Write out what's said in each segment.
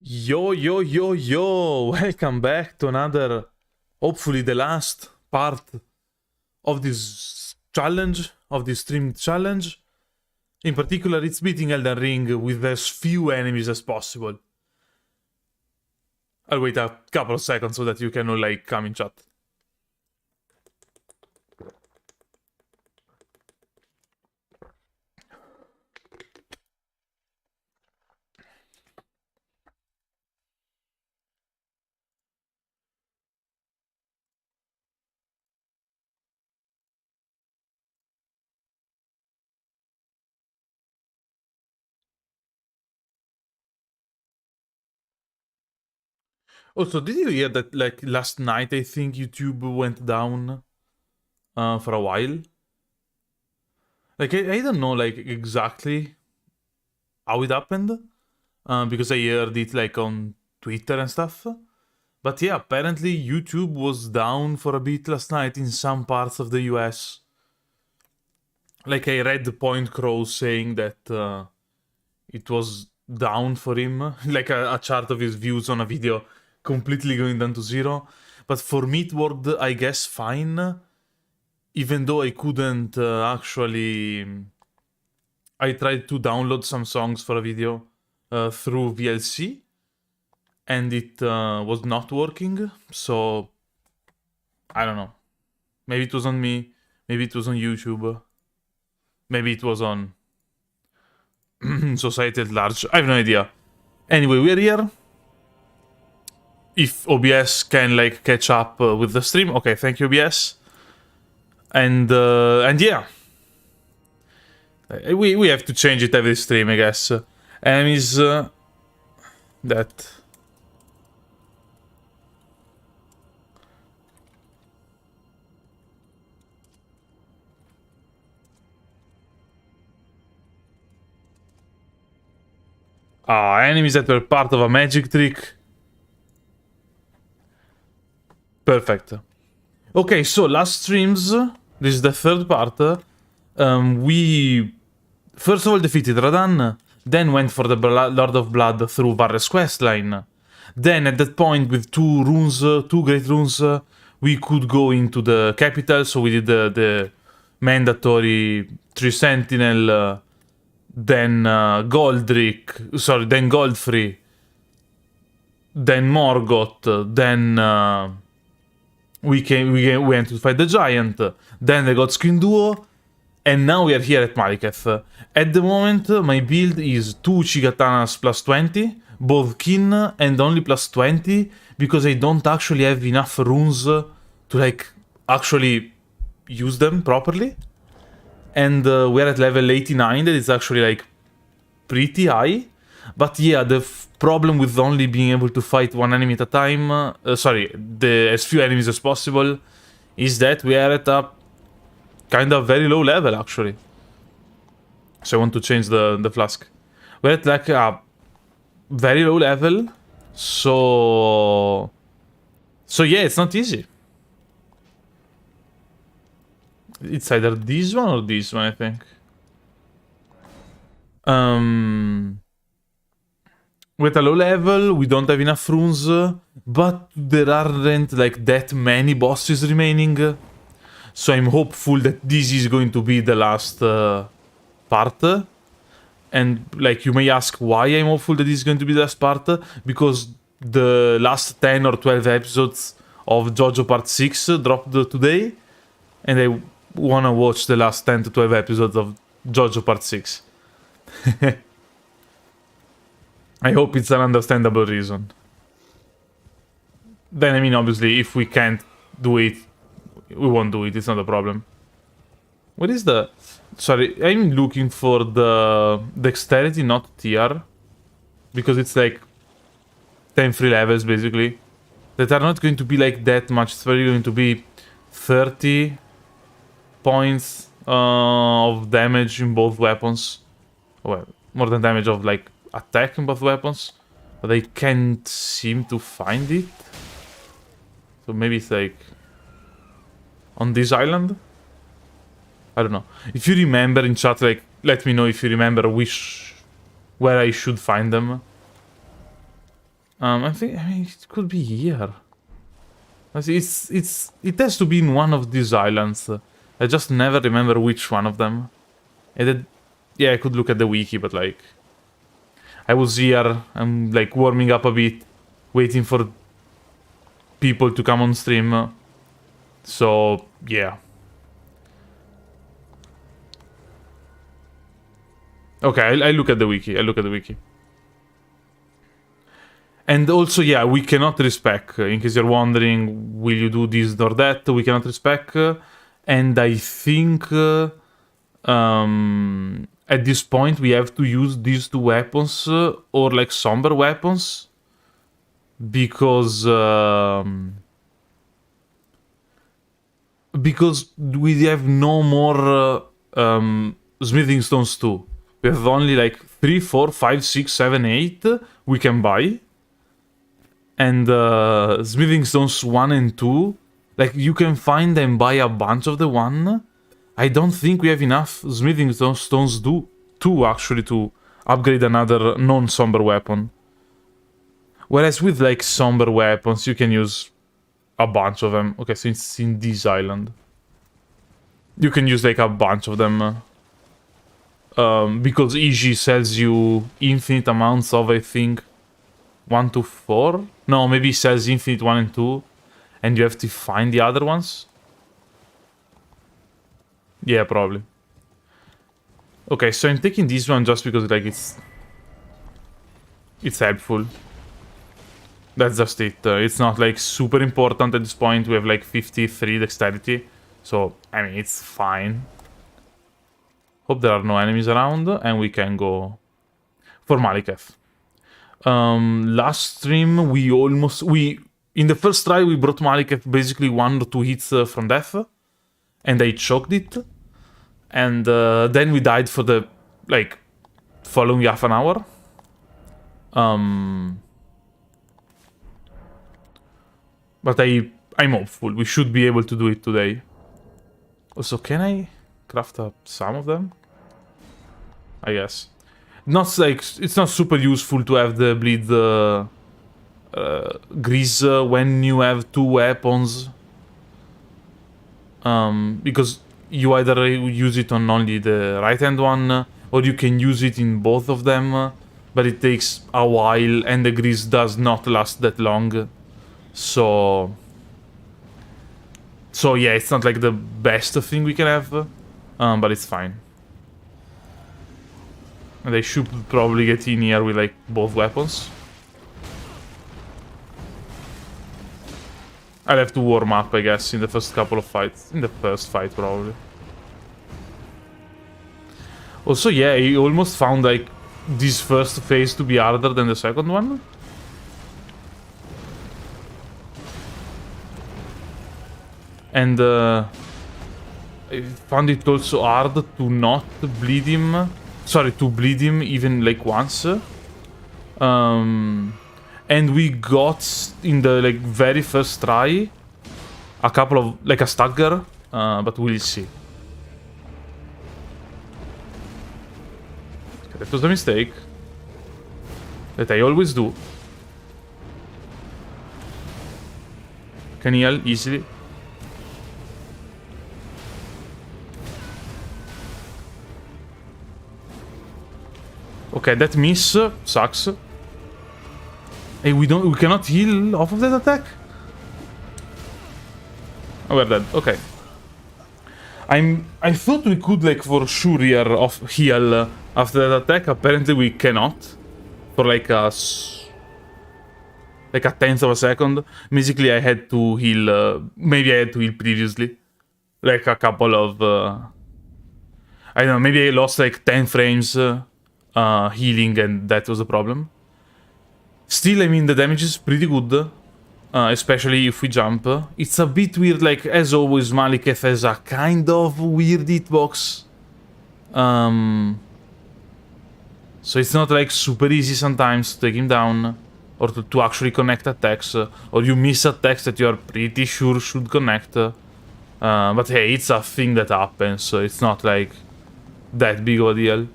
Yo, yo, yo, yo! Welcome back to another, hopefully the last part of this challenge, of this streamed challenge. In particular, it's beating Elden Ring with as few enemies as possible. I'll wait a couple of seconds so that you can all, like, come in chat. Also, did you hear that, like, last night I think YouTube went down for a while? Like, I don't know, like, exactly how it happened, because I heard it, like, on Twitter and stuff. But yeah, apparently YouTube was down for a bit last night in some parts of the US. Like, I read the Point Crow saying that it was down for him, like a chart of his views on a video completely going down to zero. But for me it worked, I guess, fine, even though I couldn't actually... I tried to download some songs for a video through VLC, and it was not working, so I don't know. Maybe it was on me, maybe it was on YouTube, maybe it was on society at large. I have no idea. Anyway, we're here. If OBS can, like, catch up with the stream, okay, thank you, OBS. And yeah, we have to change it every stream, I guess. Enemies that... enemies that were part of a magic trick. Perfect. Okay, so last streams, this is the third part. We first of all defeated Radagon, then went for the Lord of Blood through Varre's questline. Then at that point, with two great runes, we could go into the capital, so we did the mandatory 3 Sentinel, then then Godfrey, then Morgoth, then we went to fight the giant, then the Godskin duo, and now we are here at Maliketh. At the moment, my build is 2 Chigatanas plus 20, both kin, and only plus 20, because I don't actually have enough runes to, like, actually use them properly. And we're at level 89, that is actually, like, pretty high. But yeah, the problem with only being able to fight one enemy at a time, as few enemies as possible, is that we are at a kind of very low level, actually. So I want to change the flask. We're at, like, a very low level, so yeah, it's not easy. It's either this one or this one, I think. With a low level, we don't have enough runes, but there aren't, like, that many bosses remaining. So I'm hopeful that this is going to be the last part. And, like, you may ask why I'm hopeful that this is going to be the last part. Because the last 10 or 12 episodes of JoJo Part 6 dropped today. And I wanna watch the last 10 to 12 episodes of JoJo Part 6. I hope it's an understandable reason. Then, I mean, obviously, if we can't do it, we won't do it, it's not a problem. What is the... Sorry, I'm looking for the dexterity, not TR. Because it's like 10 free levels, basically. That are not going to be, like, that much. It's probably going to be 30 points of damage in both weapons. Well, more than damage of, like, attack in both weapons, but I can't seem to find it. So maybe it's, like, on this island? I don't know. If you remember in chat, like, let me know if you remember where I should find them. I mean, it could be here. It has to be in one of these islands. I just never remember which one of them. Yeah, I could look at the wiki, but like, I was here. I'm like warming up a bit, waiting for people to come on stream. So yeah. Okay, I look at the wiki. I look at the wiki. And also, yeah, we cannot respec. In case you're wondering, will you do this or that? We cannot respec. And I think at this point we have to use these two weapons or like somber weapons because we have no more smithing stones too. We have only like 3, 4, 5, 6, 7, 8 we can buy. And smithing stones 1 and 2, like you can find and buy a bunch of the one. I don't think we have enough smithing stones two actually to upgrade another non-somber weapon. Whereas with like somber weapons, you can use a bunch of them. Okay, so it's in this island. You can use like a bunch of them. Because EG sells you infinite amounts of, I think, 1 to 4? No, maybe it sells infinite 1 and 2. And you have to find the other ones? Yeah, probably. Okay, so I'm taking this one just because like it's helpful. That's just it. It's not like super important at this point. We have like 53 dexterity. So, I mean, it's fine. Hope there are no enemies around. And we can go for Maliketh. Last stream, in the first try, we brought Maliketh basically 1 or 2 hits from death. And I choked it. And then we died for the, like, following half an hour. But I'm hopeful. We should be able to do it today. Also, can I craft up some of them? I guess. Not like it's not super useful to have the bleed grease when you have 2 weapons. Because you either use it on only the right hand one, or you can use it in both of them, but it takes a while and the grease does not last that long. So yeah, it's not like the best thing we can have, but it's fine. And I should probably get in here with like both weapons. I'll have to warm up, I guess, in the first couple of fights. In the first fight, probably. Also, yeah, I almost found like this first phase to be harder than the second one. And I found it also hard to not bleed him. Sorry, to bleed him even like once. And we got in the like very first try a couple of like a stagger, but we'll see. Okay, that was a mistake that I always do. Can heal easily. Okay, that miss sucks. Hey, we cannot heal off of that attack? Oh, we're dead. Okay. I thought we could like for sure heal after that attack. Apparently we cannot. For like a tenth of a second. Basically I had to heal, maybe I had to heal previously. Like a couple of I don't know, maybe I lost like 10 frames healing and that was the problem. Still, I mean, the damage is pretty good, especially if we jump. It's a bit weird, like, as always, Maliketh has a kind of weird hitbox. So it's not, like, super easy sometimes to take him down, or to actually connect attacks, or you miss attacks that you are pretty sure should connect. But hey, it's a thing that happens, so it's not, like, that big of a deal.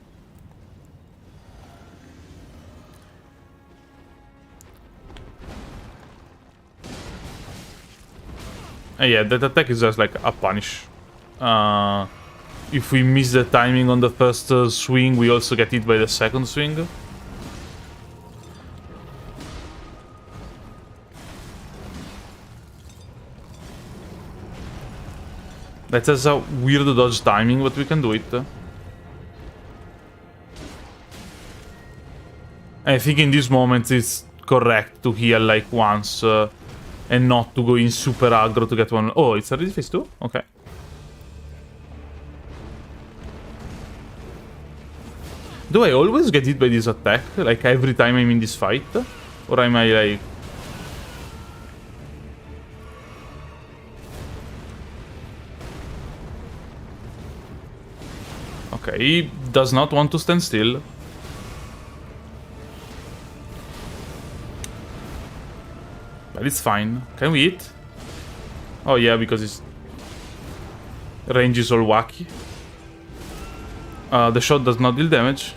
Yeah, that attack is just like a punish. If we miss the timing on the first swing, we also get hit by the second swing. That has a weird dodge timing, but we can do it. I think in this moment it's correct to heal like once and not to go in super aggro to get one. Oh, it's already phase 2? Okay. Do I always get hit by this attack? Like every time I'm in this fight? Or am I like... Okay, he does not want to stand still. But it's fine. Can we hit? Oh yeah, because his range is all wacky. The shot does not deal damage.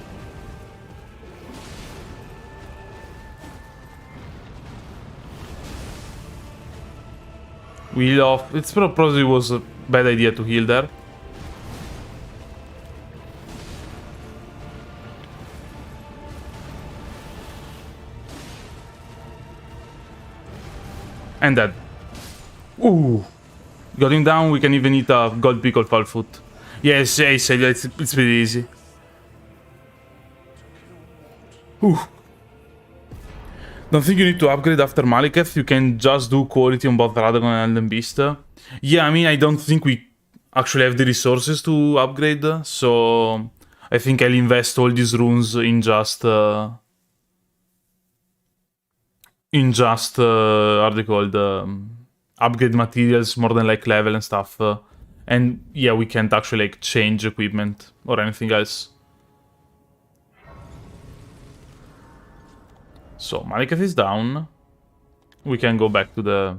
We heal off. It probably was a bad idea to heal there. And dead. Ooh. Got him down, we can even eat a gold pick or foul foot. Yes, yes, it's pretty easy. Ooh. Don't think you need to upgrade after Maliketh, you can just do quality on both Radagon and Elden Beast. Yeah, I mean, I don't think we actually have the resources to upgrade, so I think I'll invest all these runes in just... how are they called? Upgrade materials more than like level and stuff. And yeah, we can't actually like change equipment or anything else. So Maliketh is down. We can go back to the...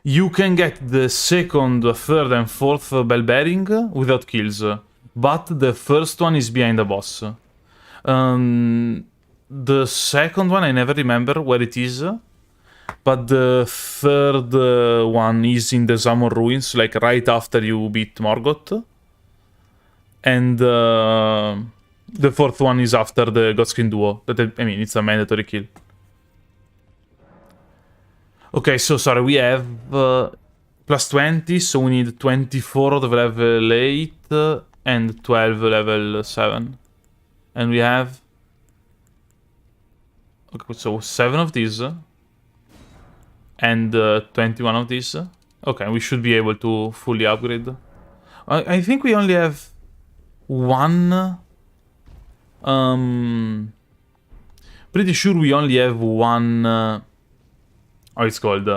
You can get the second, third and fourth bell bearing without kills. But the first one is behind the boss. The second one, I never remember where it is. But the third one is in the Zamor Ruins, like right after you beat Morgoth. And the fourth one is after the Godskin Duo. I mean, it's a mandatory kill. Okay, so sorry, we have plus 20, so we need 24 of level 8 and 12 level 7. And we have... Okay, so 7 of these. And 21 of these. Okay, we should be able to fully upgrade. I think we only have one... pretty sure we only have one... how it's called?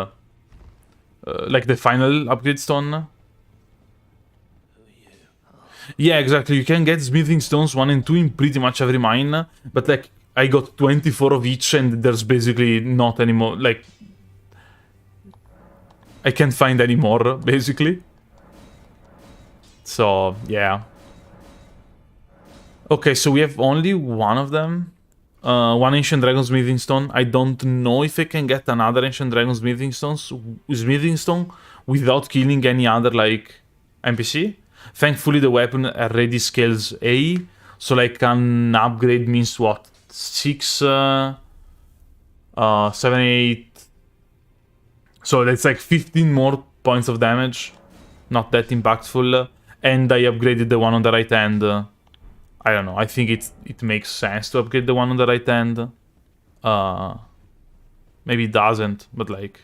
Like the final upgrade stone. Yeah, exactly. You can get smithing stones 1 and 2 in pretty much every mine. But like, I got 24 of each and there's basically not anymore. Like, I can't find any more, basically. So, yeah. Okay, so we have only one of them. One Ancient Dragon Smithing Stone. I don't know if I can get another Ancient Dragon Smithing Stone without killing any other, like, NPC. Thankfully, the weapon already scales A. So, like, an upgrade means what? 6, 7, 8... So that's like 15 more points of damage. Not that impactful. And I upgraded the one on the right hand. I don't know. I think it makes sense to upgrade the one on the right hand. Maybe it doesn't, but like...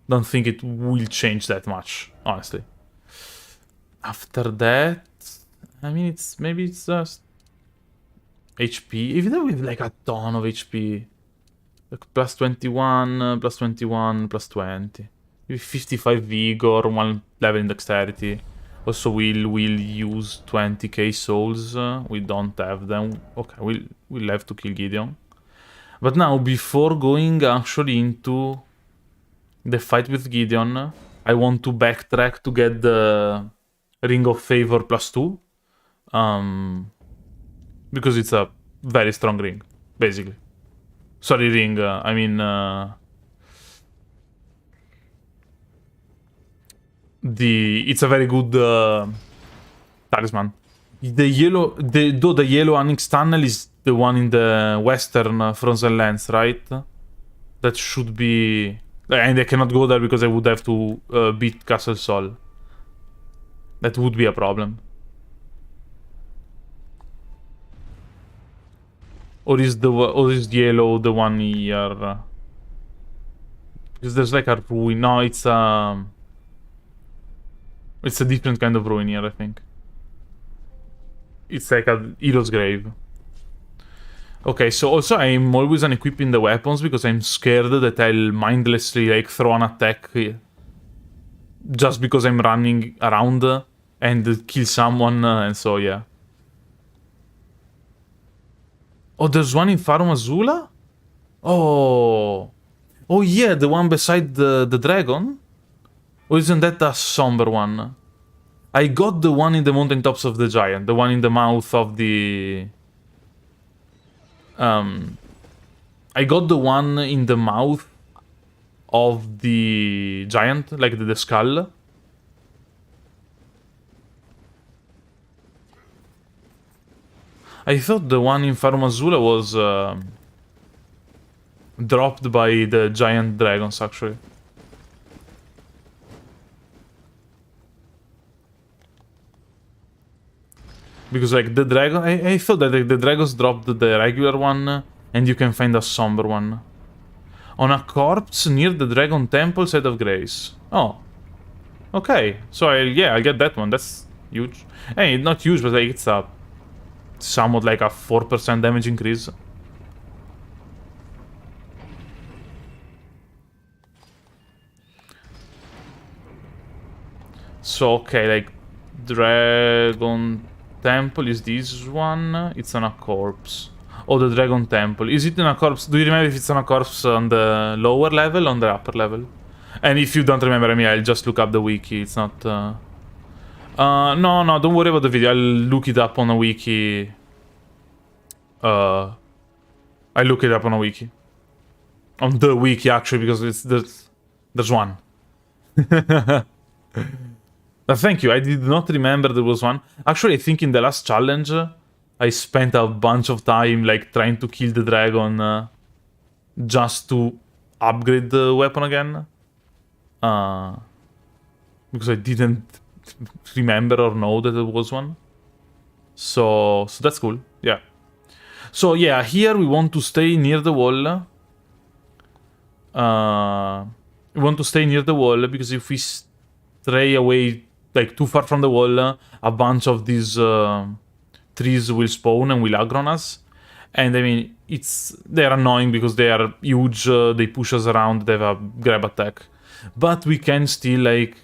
Don't think it will change that much, honestly. After that... I mean, maybe it's just... HP. Even though we have like a ton of HP. Like plus 21, plus 21, plus 20. Maybe 55 vigor, 1 level in dexterity. Also, we'll use 20k souls. We don't have them. Okay, we'll have to kill Gideon. But now, before going actually into the fight with Gideon, I want to backtrack to get the Ring of Favor plus 2. Because it's a very strong ring, basically. Sorry, ring. I mean... it's a very good talisman. Though the yellow Onyx Tunnel is the one in the western Frozen Lands, right? That should be... And I cannot go there because I would have to beat Castle Sol. That would be a problem. Or is yellow the one here? Because there's like a ruin. No, it's a different kind of ruin here, I think. It's like a hero's grave. Okay, so also I'm always unequipping the weapons because I'm scared that I'll mindlessly like throw an attack just because I'm running around and kill someone, and so yeah. Oh, there's one in Farum Azula? Oh. Oh yeah, the one beside the dragon? Or isn't that a somber one? I got the one in the mountaintops of the giant, the one in the mouth of the... I got the one in the mouth of the giant, like the skull. I thought the one in Farum Azula was dropped by the giant dragons, actually. Because, like, the dragon... I thought that the dragons dropped the regular one, and you can find a somber one. On a corpse near the dragon temple, side of grace. Oh. Okay. So, I'll get that one. That's huge. Hey, not huge, but like, it's a... somewhat like a 4% damage increase. So, okay, like... Dragon temple is this one. It's on a corpse. Oh, the dragon temple. Is it in a corpse? Do you remember if it's on a corpse on the lower level or on the upper level? And if you don't remember, I mean, I'll just look up the wiki. It's not... no, don't worry about the video. I'll look it up on a wiki. I'll look it up on a wiki. On the wiki, actually, because there's one. Thank you. I did not remember there was one. Actually, I think in the last challenge, I spent a bunch of time like trying to kill the dragon just to upgrade the weapon again. Because I didn't remember or know that there was one. So that's cool. Yeah. So yeah, here we want to stay near the wall. We want to stay near the wall because if we stray away like too far from the wall, a bunch of these trees will spawn and will aggro on us. And I mean, they're annoying because they are huge, they push us around, they have a grab attack. But we can still, like,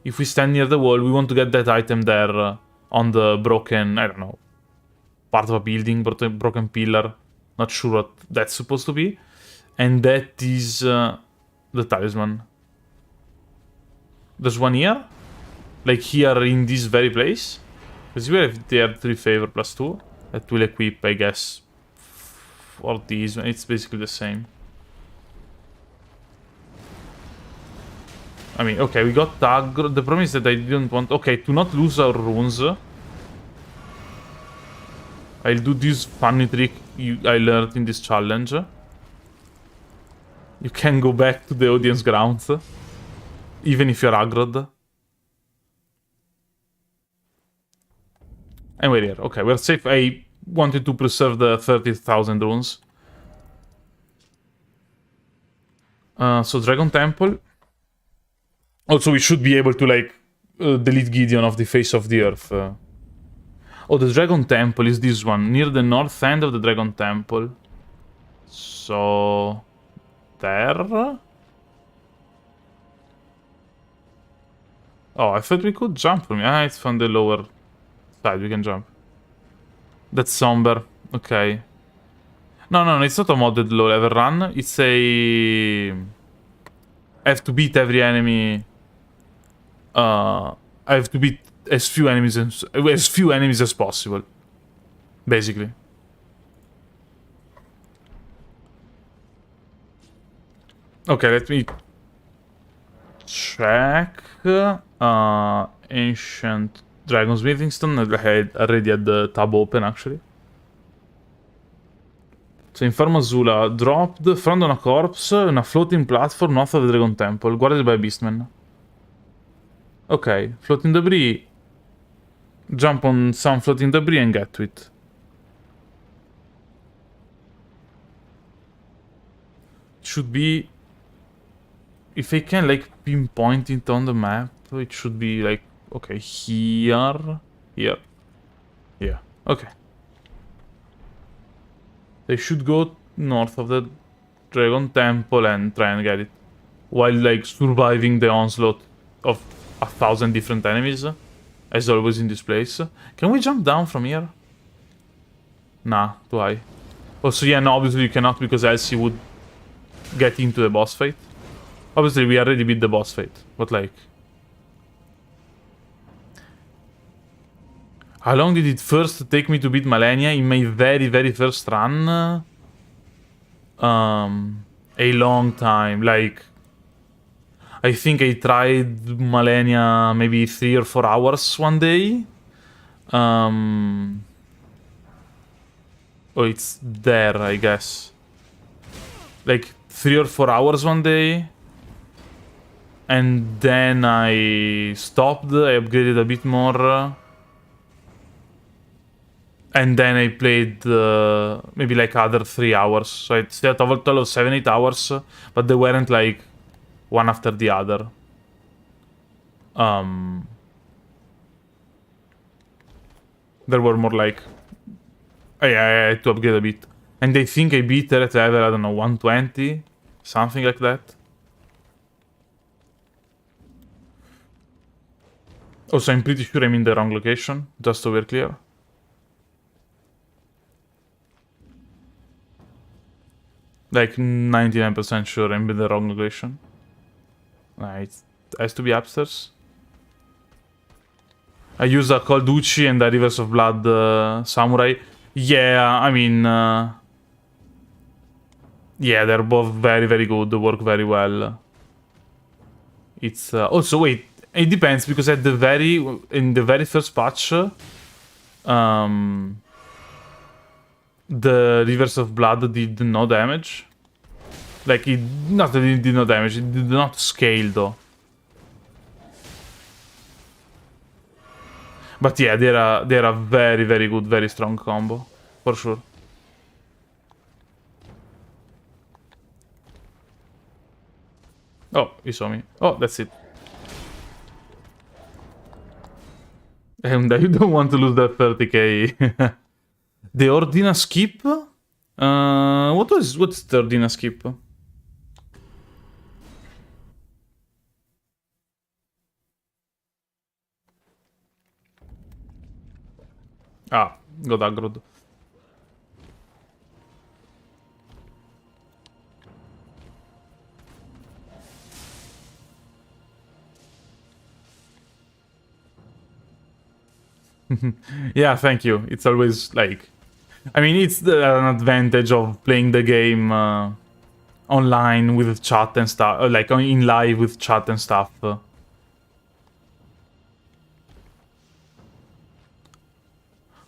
if we stand near the wall, we want to get that item there on the broken, I don't know, part of a building, broken pillar. Not sure what that's supposed to be. And that is the talisman. There's one here? Like here in this very place? Because here if they are 3 favor plus 2, that will equip, I guess, for these. It's basically the same. I mean, okay, we got aggro. The problem is that I didn't want... Okay, to not lose our runes, I'll do this funny trick I learned in this challenge. You can go back to the audience grounds, even if you're aggroed. And we're here. Okay, we're safe. I wanted to preserve the 30,000 runes. So Dragon Temple. Also, we should be able to, like, delete Gideon off the face of the earth. Oh, the Dragon Temple is this one, near the north end of the Dragon Temple. So... there? Oh, I thought we could jump from here. Ah, it's from the lower side, we can jump. That's somber. Okay. No, it's not a modded low level run. It's a... I have to beat every enemy... I have to beat as few enemies as possible. Basically. Okay, let me check Ancient Dragon's Smithing Stone. I already had the tab open, actually. So, Inferno Azula dropped from on a corpse in a floating platform north of the Dragon Temple, guarded by Beastmen. Ok, floating debris. Jump on some floating debris and get to it. Should be... If I can, like, pinpoint it on the map, it should be, like, okay, here, here, yeah, okay. They should go north of the Dragon Temple and try and get it, while, like, surviving the onslaught of 1,000 different enemies, as always in this place. Can we jump down from here? Nah, too high. Also, yeah, no, obviously you cannot, because else you would get into the boss fight. Obviously, we already beat the boss fight, but like... How long did it first take me to beat Malenia in my very, very first run? A long time, like... I think I tried Malenia maybe 3 or 4 hours one day. Oh, it's there, I guess. Like, 3 or 4 hours one day. And then I stopped, I upgraded a bit more. And then I played maybe like other 3 hours. So I'd say a total of 7-8 hours. But they weren't like one after the other. There were more like... I had to upgrade a bit. And I think I beat her at level, I don't know, 120? Something like that. Also, I'm pretty sure I'm in the wrong location, just so we're clear. Like, 99% sure I'm in the wrong location. It has to be upstairs. I use a Cold Uchi and a Rivers of Blood Samurai. Yeah, I mean... yeah, they're both very, very good, they work very well. It's... also, wait. It depends, because in the very first patch, the Rivers of Blood did no damage. Like, not that it did no damage, it did not scale, though. But yeah, they're a very, very good, very strong combo. For sure. Oh, he saw me. Oh, that's it. And I don't want to lose that 30k. The Ordina skip? What's the Ordina skip? Ah, got aggroed. Yeah, thank you. It's always like... I mean, it's an advantage of playing the game online with chat and stuff. Like, in live with chat and stuff.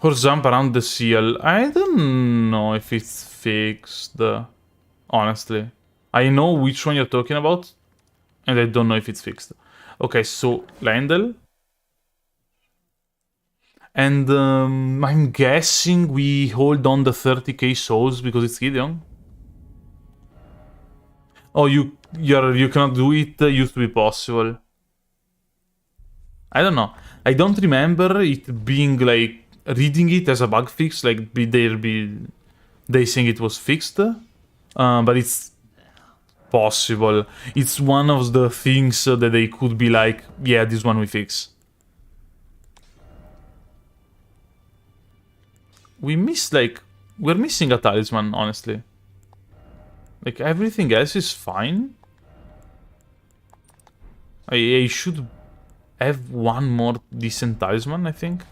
Or jump around the seal. I don't know if it's fixed, honestly. I know which one you're talking about, and I don't know if it's fixed. Okay, so Lendl. And I'm guessing we hold on the 30k souls because it's Gideon. Oh, you cannot do it. Used to be possible. I don't know. I don't remember it being like reading it as a bug fix. Like they saying it was fixed, but it's possible. It's one of the things that they could be like, yeah, this one we fix. We're missing a talisman, honestly. Like, everything else is fine. I should have one more decent talisman, I think.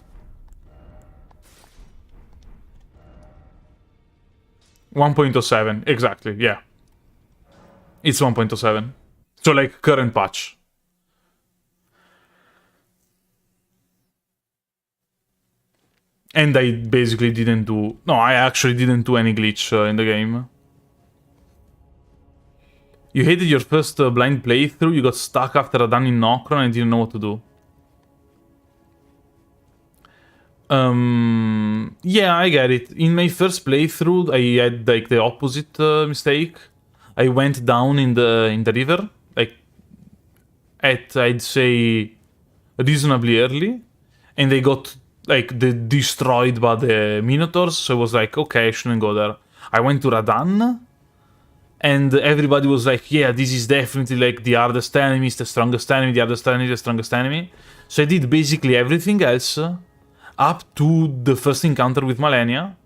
1.07, exactly, yeah. It's 1.07. So, like, current patch. And I basically didn't do... No, I actually didn't do any glitch in the game. You hated your first blind playthrough, you got stuck after a run in Nocron and didn't know what to do. Yeah, I get it. In my first playthrough, I had like the opposite mistake. I went down in the river, like at, I'd say, reasonably early, and they got like destroyed by the Minotaurs. So I was like, okay, I shouldn't go there. I went to Radan, and everybody was like, yeah, this is definitely like the hardest enemy, it's the strongest enemy, the hardest enemy, the strongest enemy. So I did basically everything else up to the first encounter with Malenia.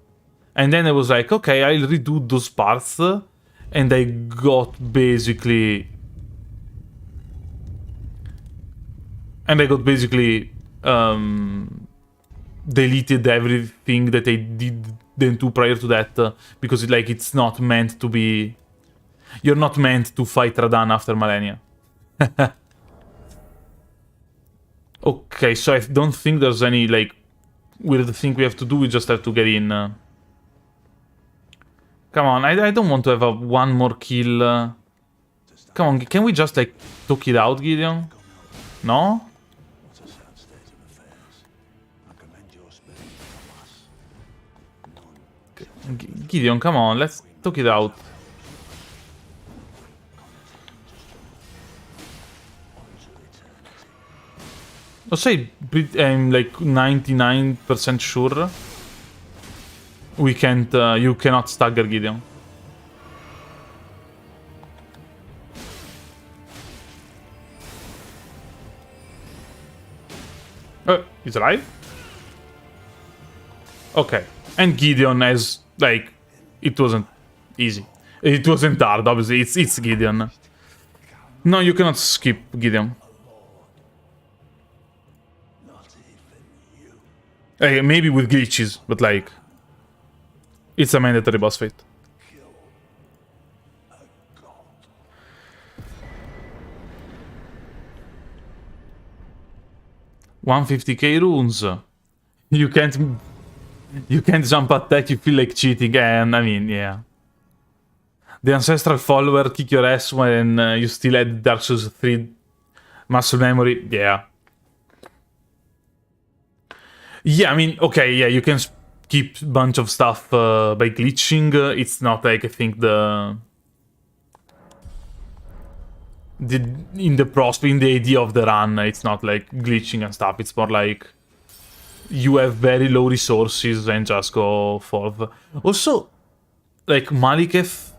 And then I was like, okay, I'll redo those parts. And I got basically... deleted everything that I didn't do prior to that. Because it's not meant to be... You're not meant to fight Radan after Malenia. Okay, so I don't think there's any, weird thing we have to do. We just have to get in. Come on, I don't want to have one more kill. Come on, can we just, talk it out, Gideon? No? Gideon, come on, let's talk it out. I'll say I'm 99% sure we can't, you cannot stagger Gideon. He's alive? Okay. And Gideon has, it wasn't easy. It wasn't hard, obviously. It's Gideon. No, you cannot skip Gideon. Maybe with glitches, but it's a mandatory boss fight. $150k runes. You can't jump attack, you feel like cheating, and I mean, yeah. The ancestral follower kick your ass when you still had Dark Souls 3 muscle memory, yeah. Yeah, I mean, okay, yeah, you can skip a bunch of stuff by glitching. It's not I think in the idea of the run, it's not glitching and stuff. It's more you have very low resources and just go forth. Also, Maliketh's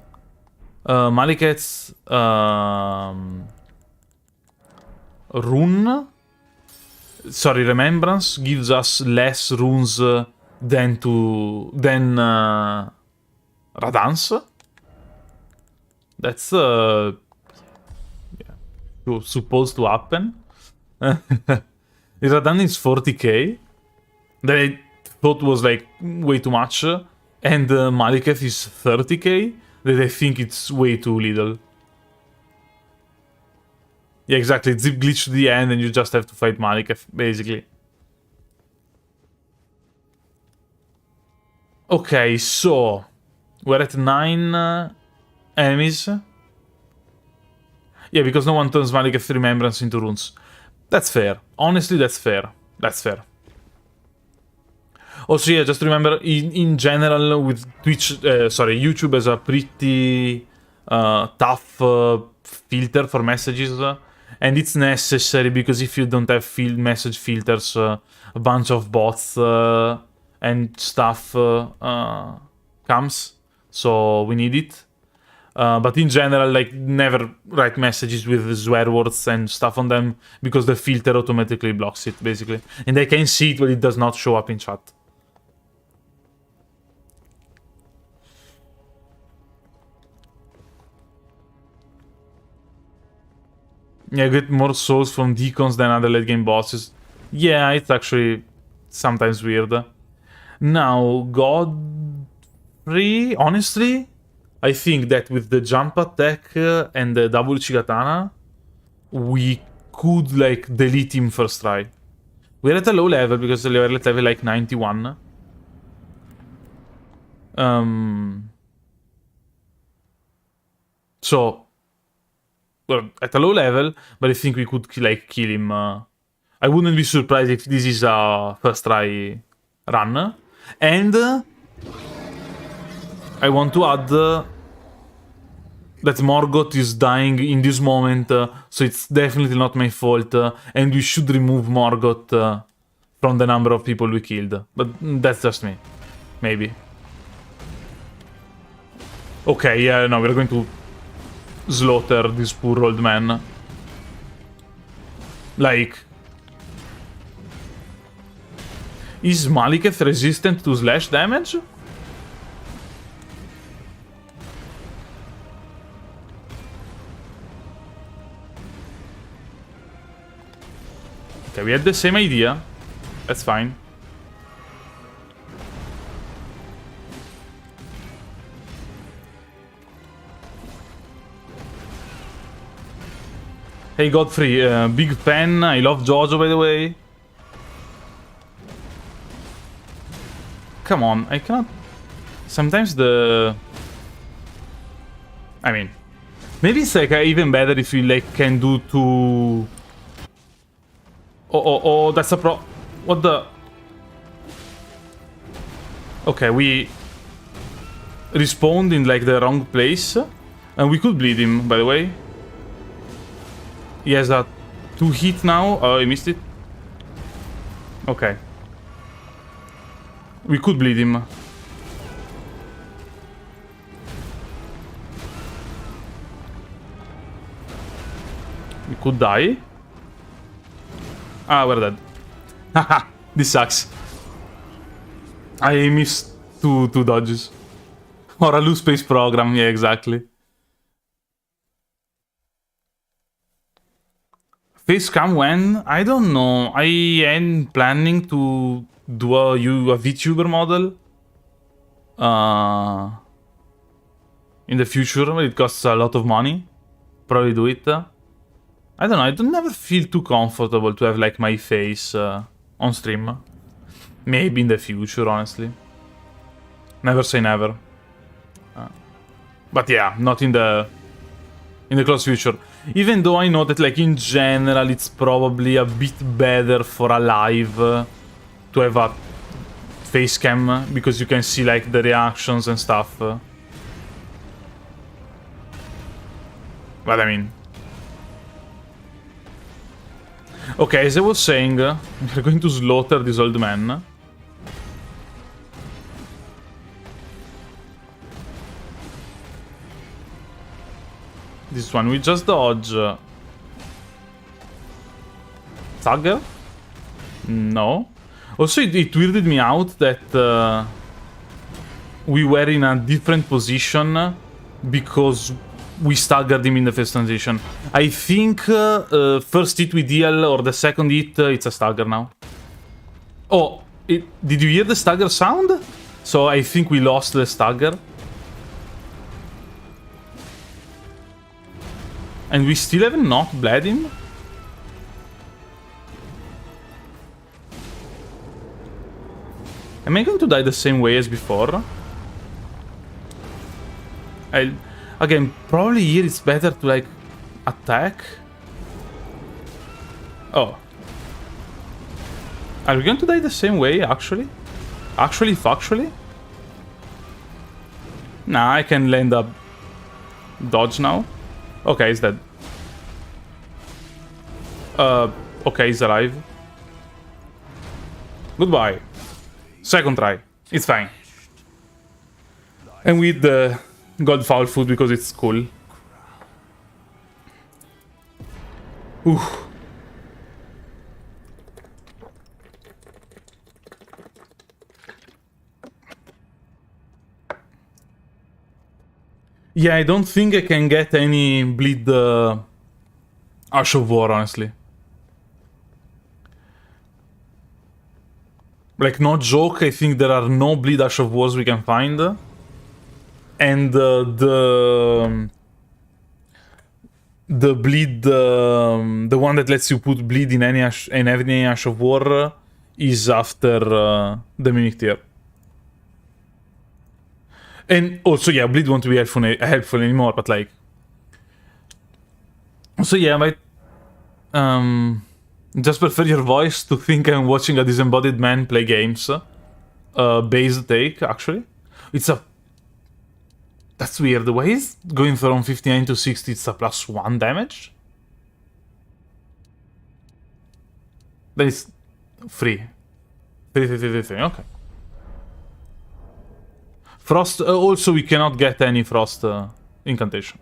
Remembrance gives us less runes than Radan's. That's supposed to happen. Radan is 40k. That I thought was way too much, and Maliketh is 30k. That I think it's way too little. Yeah, exactly. Zip glitch to the end, and you just have to fight Maliketh, basically. Okay, so we're at 9 enemies. Yeah, because no one turns Maliketh Remembrance into runes. That's fair. Honestly, that's fair. That's fair. Also, yeah, just remember, in general, with YouTube has a pretty tough filter for messages. And it's necessary, because if you don't have message filters, a bunch of bots and stuff comes. So we need it. But in general, never write messages with swear words and stuff on them, because the filter automatically blocks it, basically. And I can see it, but it does not show up in chat. Yeah, get more souls from deacons than other late game bosses. Yeah, it's actually sometimes weird. Now, Godfrey, honestly, I think that with the jump attack and the double Chigatana, we could delete him first try. We're at a low level because we're at level 91. So, well, at a low level, but I think we could like kill him. I wouldn't be surprised if this is a first try run. And I want to add that Morgoth is dying in this moment, so it's definitely not my fault, and we should remove Morgoth from the number of people we killed. But that's just me. Maybe. Okay, yeah, no, we're going to slaughter this poor old man. Like... Is Maliketh resistant to slash damage? Okay, we had the same idea. That's fine. Hey Godfrey, big fan. I love Jojo, by the way. Come on, I cannot... Sometimes the... I mean... Maybe it's like even better if you like can do two... Oh, that's a pro... What the... Okay, we... respawned in like the wrong place. And we could bleed him, by the way. He has a 2 hit now. Oh, I missed it. Okay. We could bleed him. We could die. Ah, we're dead. Haha, this sucks. I missed two dodges. Or a loose space program, yeah, exactly. Facecam when? I don't know. I am planning to do a VTuber model. In the future, it costs a lot of money. Probably do it. I don't know, I don't never feel too comfortable to have like my face on stream. Maybe in the future, honestly. Never say never. But yeah, not in the close future. Even though I know that like in general it's probably a bit better for a live to have a face cam because you can see like the reactions and stuff. But I mean... Okay, as I was saying, we're going to slaughter this old man. This one, we just dodge. Thugger? No. Also, it weirded me out that we were in a different position because we staggered him in the first transition. I think first hit with Niall or the second hit, it's a stagger now. Oh, did you hear the stagger sound? So I think we lost the stagger. And we still haven't not bled him? Am I going to die the same way as before? Again, probably here it's better to like attack. Oh. Are we going to die the same way, actually? Actually, factually? Nah, I can land up dodge now. Okay, he's dead. Okay, he's alive. Goodbye. Second try. It's fine. And with the gold foul food because it's cool. Ooh. Yeah, I don't think I can get any bleed Ash of War, honestly. Like, no joke, I think there are no bleed Ash of Wars we can find. And the bleed, the one that lets you put bleed in any Ash of War is after the Mimic tier. And also, yeah, Bleed won't be helpful anymore, but like... So yeah, I just prefer your voice to think I'm watching a disembodied man play games. Base take, actually. It's a... That's weird. Why is going from 59 to 60, it's a +1 damage? That is free. 3, okay. Frost, also we cannot get any Frost incantation.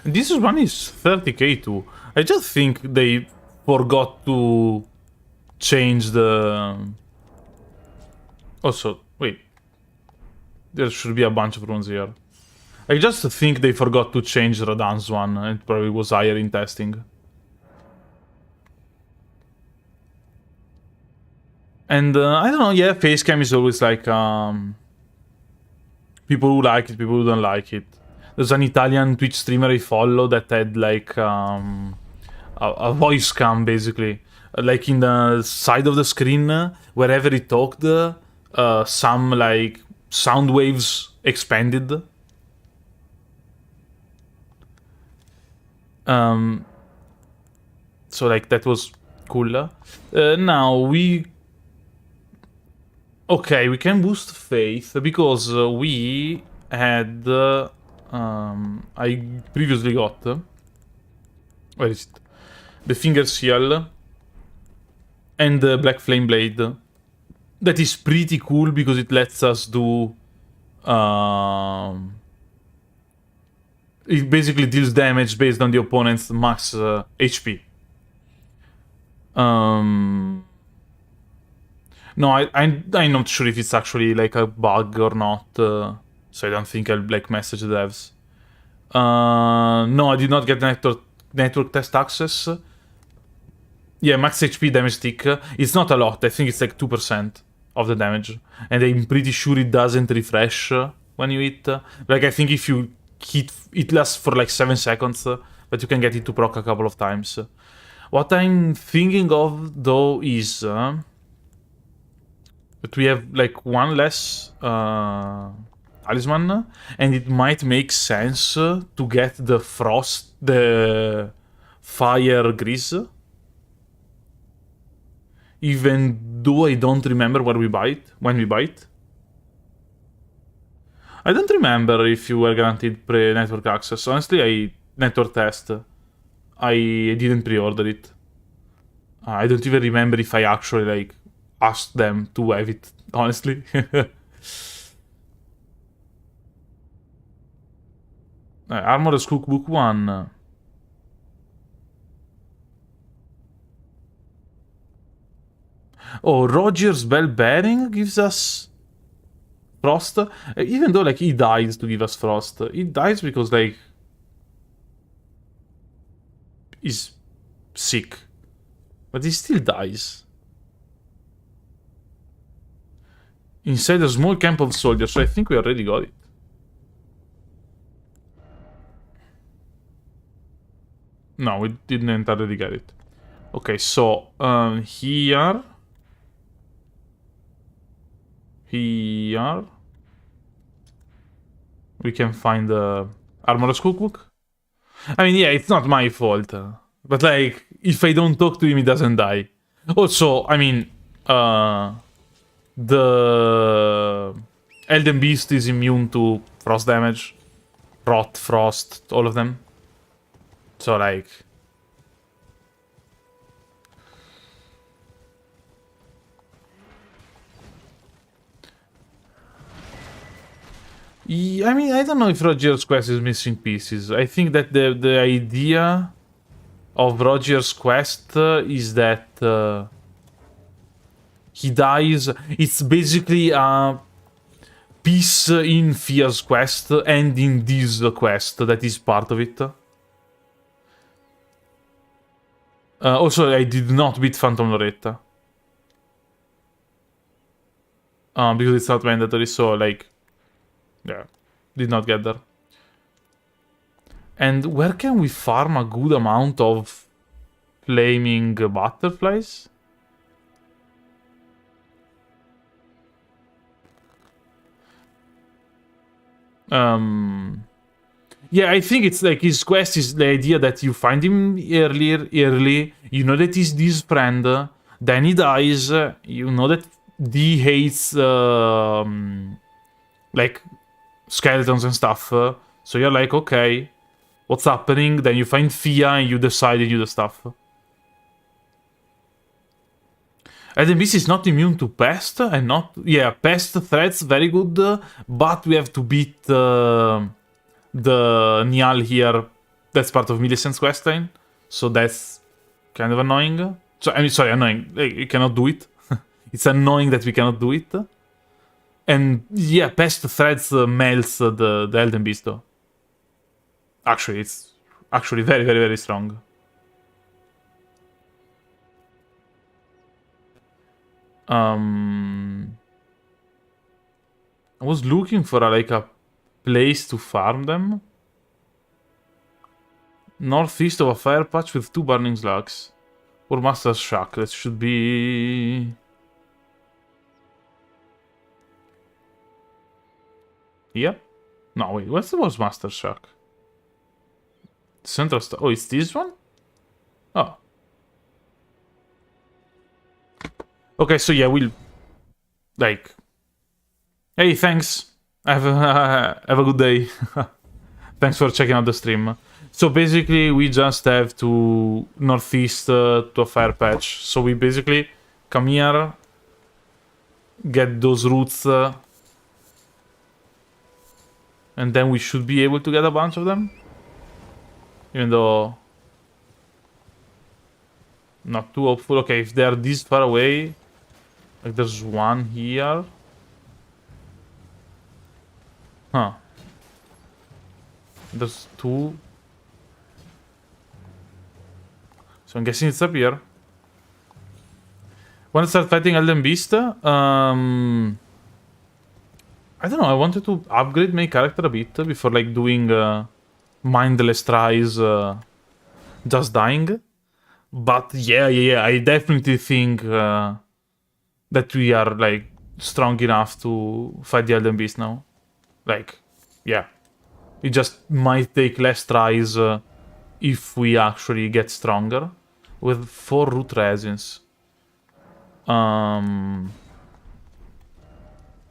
And this one is 30k too. I just think they forgot to change the... Also, wait. There should be a bunch of runes here. I just think they forgot to change Radagon's one. It probably was higher in testing. And I don't know, yeah, Facecam is always like... people who like it, people who don't like it. There's an Italian Twitch streamer I follow that had like a voice cam, basically. Like in the side of the screen, wherever he talked, some like sound waves expanded. So like that was cool. Now we... Okay, we can boost faith because we had... I previously got... Where is it? The Finger Seal and the Black Flame Blade. That is pretty cool because it lets us do... it basically deals damage based on the opponent's max HP. No, I'm not sure if it's actually like a bug or not, so I don't think I'll like message the devs. No, I did not get network test access. Yeah, max HP damage tick. It's not a lot. I think it's like 2% of the damage, and I'm pretty sure it doesn't refresh when you hit. Like I think if you hit, it lasts for like 7 seconds, but you can get it to proc a couple of times. What I'm thinking of though is that we have like one less talisman, and it might make sense to get the fire grease. Even though I don't remember when we bite. I don't remember if you were granted pre-network access. Honestly, I network test. I didn't pre-order it. I don't even remember if I actually like asked them to have it, honestly. Armorer's Cookbook 1. Oh, Roger's Bell Bearing gives us Frost. Even though like he dies to give us Frost. He dies because like he's sick. But he still dies. Inside a small camp of soldiers, so I think we already got it. No, we didn't entirely get it. Okay, so here we can find the Armorer's Cookbook. I mean, yeah, it's not my fault. But like, if I don't talk to him, he doesn't die. Also, I mean, the Elden Beast is immune to frost damage. Rot, frost, all of them. So like... Yeah, I mean, I don't know if Roger's quest is missing pieces. I think that the idea of Roger's quest is that he dies. It's basically a piece in Fia's quest and in this quest that is part of it. Also, I did not beat Phantom Loretta. Because it's not mandatory, so like... Yeah, did not get there. And where can we farm a good amount of flaming butterflies? Yeah, I think it's like his quest is the idea that you find him early, you know that he's this friend, then he dies, you know that he hates like skeletons and stuff, so you're like, okay, what's happening? Then you find Fia and you decide to do the stuff. Elden Beast is not immune to pest, and not... Yeah, pest threats, very good, but we have to beat the Niall here. That's part of Millicent's questline, so that's kind of annoying. So, I mean, sorry, annoying. You cannot do it. It's annoying that we cannot do it. And yeah, pest threats melts the Elden Beast, though. Actually, it's actually very, very, very strong. I was looking for like a place to farm them. Northeast of a fire patch with 2 burning slugs. Or Master's Shack. That should be... Yep. No, wait. What's the was Master's Shack? Central Star. Oh, it's this one? Oh. Okay, so yeah, we'll... Like... Hey, thanks. Have a good day. Thanks for checking out the stream. So basically, we just have to northeast to a fire patch. So we basically come here, get those roots, and then we should be able to get a bunch of them. Even though... Not too hopeful. Okay, if they are this far away... Like, there's one here. Huh. There's 2. So I'm guessing it's up here. Want to start fighting Elden Beast? I don't know, I wanted to upgrade my character a bit before, like, doing mindless tries, just dying. But yeah, I definitely think that we are, like, strong enough to fight the Elden Beast now. Like, yeah. It just might take less tries if we actually get stronger. With 4 root resins. We'll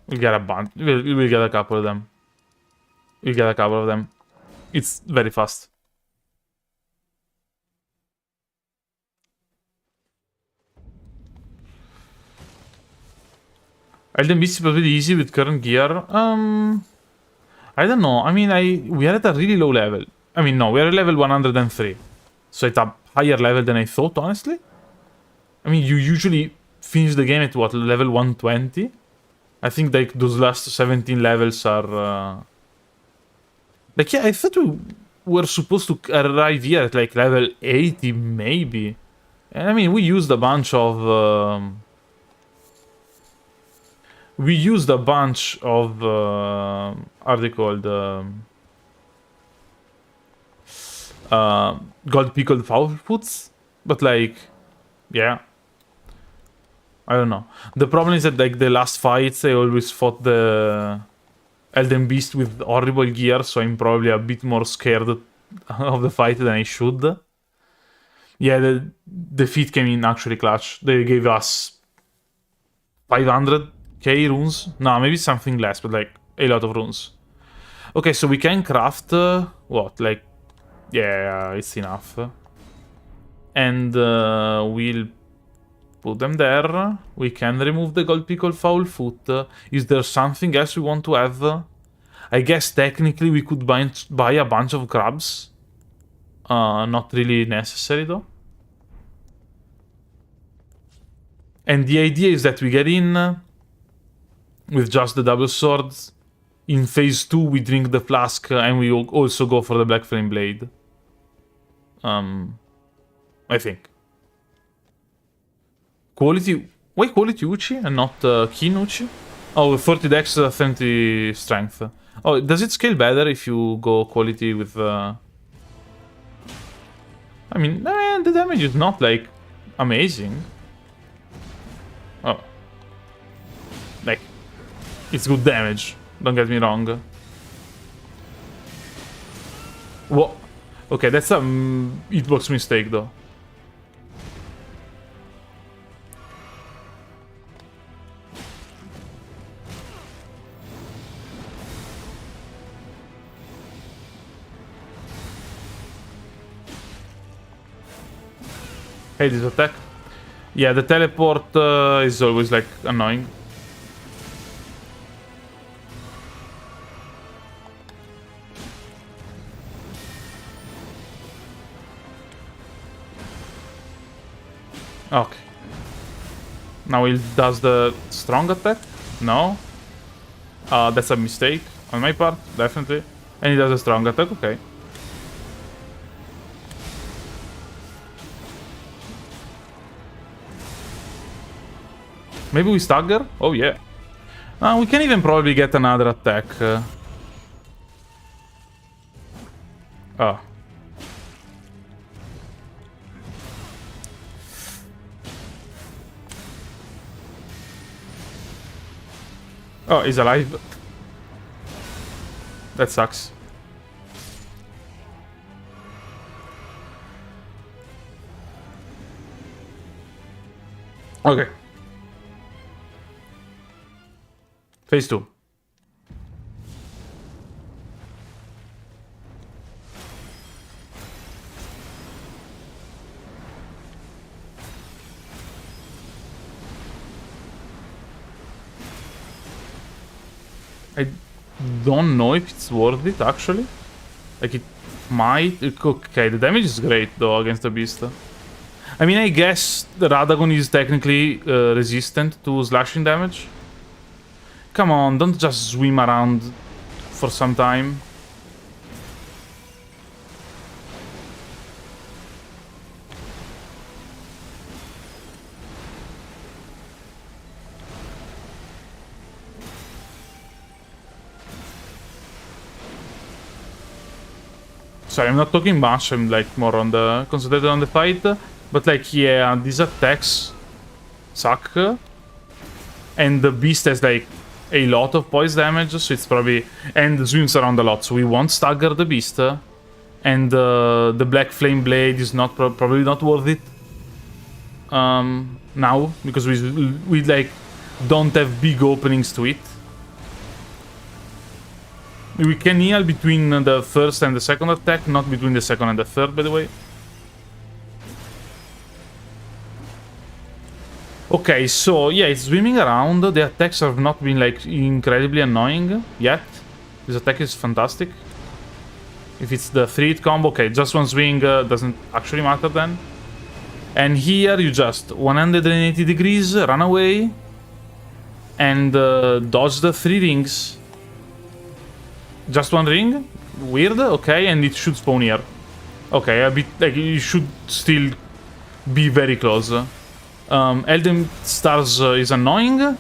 get a bunch. We'll get a couple of them. We'll get a couple of them. It's very fast. Elden Beast is probably easy with current gear. I don't know. I mean, we are at a really low level. I mean, no, we are at level 103. So it's a higher level than I thought, honestly. I mean, you usually finish the game at what, level 120? I think like those last 17 levels are... Like, yeah, I thought we were supposed to arrive here at like level 80, maybe. And I mean, we used a bunch of... We used a bunch of... how are they called? Gold pickled foul foods. But like... Yeah. I don't know. The problem is that like the last fights, I always fought the Elden Beast with horrible gear, so I'm probably a bit more scared of the fight than I should. Yeah, the defeat came in actually clutch. They gave us 500k runes. No, maybe something less, but like a lot of runes. Okay, so we can craft what? Like, yeah, it's enough. And we'll put them there. We can remove the gold pickle foul foot. Is there something else we want to have? I guess technically we could buy a bunch of crabs. Not really necessary though. And the idea is that we get in with just the double swords. In phase 2 we drink the flask and we also go for the black flame blade. I think. Quality... Why quality Uchi and not Kin Uchi? Oh, 40 dex, 70 strength. Oh, does it scale better if you go quality with... I mean, the damage is not, like, amazing. Oh. Like, it's good damage. Don't get me wrong. What? Okay, that's a hitbox mistake though. Hey, this attack. Yeah, the teleport is always like annoying. Okay. Now he does the strong attack? No. That's a mistake on my part, definitely. And he does a strong attack, okay. Maybe we stagger? Oh yeah. We can even probably get another attack. Oh. Oh, he's alive. That sucks. Okay. Phase 2. I don't know if it's worth it, actually. Like, it might... Okay, the damage is great, though, against the beast. I mean, I guess the Radagon is technically resistant to slashing damage. Come on, don't just swim around for some time. Sorry, I'm not talking much, I'm like more on the concentrated on the fight. But like, yeah, these attacks suck. And the beast has like a lot of poise damage, so it's probably... And swims around a lot, so we won't stagger the beast. And the Black Flame Blade is not probably not worth it. Now, because we like don't have big openings to it. We can heal between the first and the second attack, not between the second and the third, by the way. Okay, so yeah, it's swimming around. The attacks have not been like incredibly annoying yet. This attack is fantastic. If it's the 3-hit combo, okay, just one swing doesn't actually matter then. And here you just 180 degrees, run away, and dodge the 3 rings. Just one ring? Weird, okay, and it should spawn here. Okay, a bit, like, you should still be very close. Elden Stars is annoying.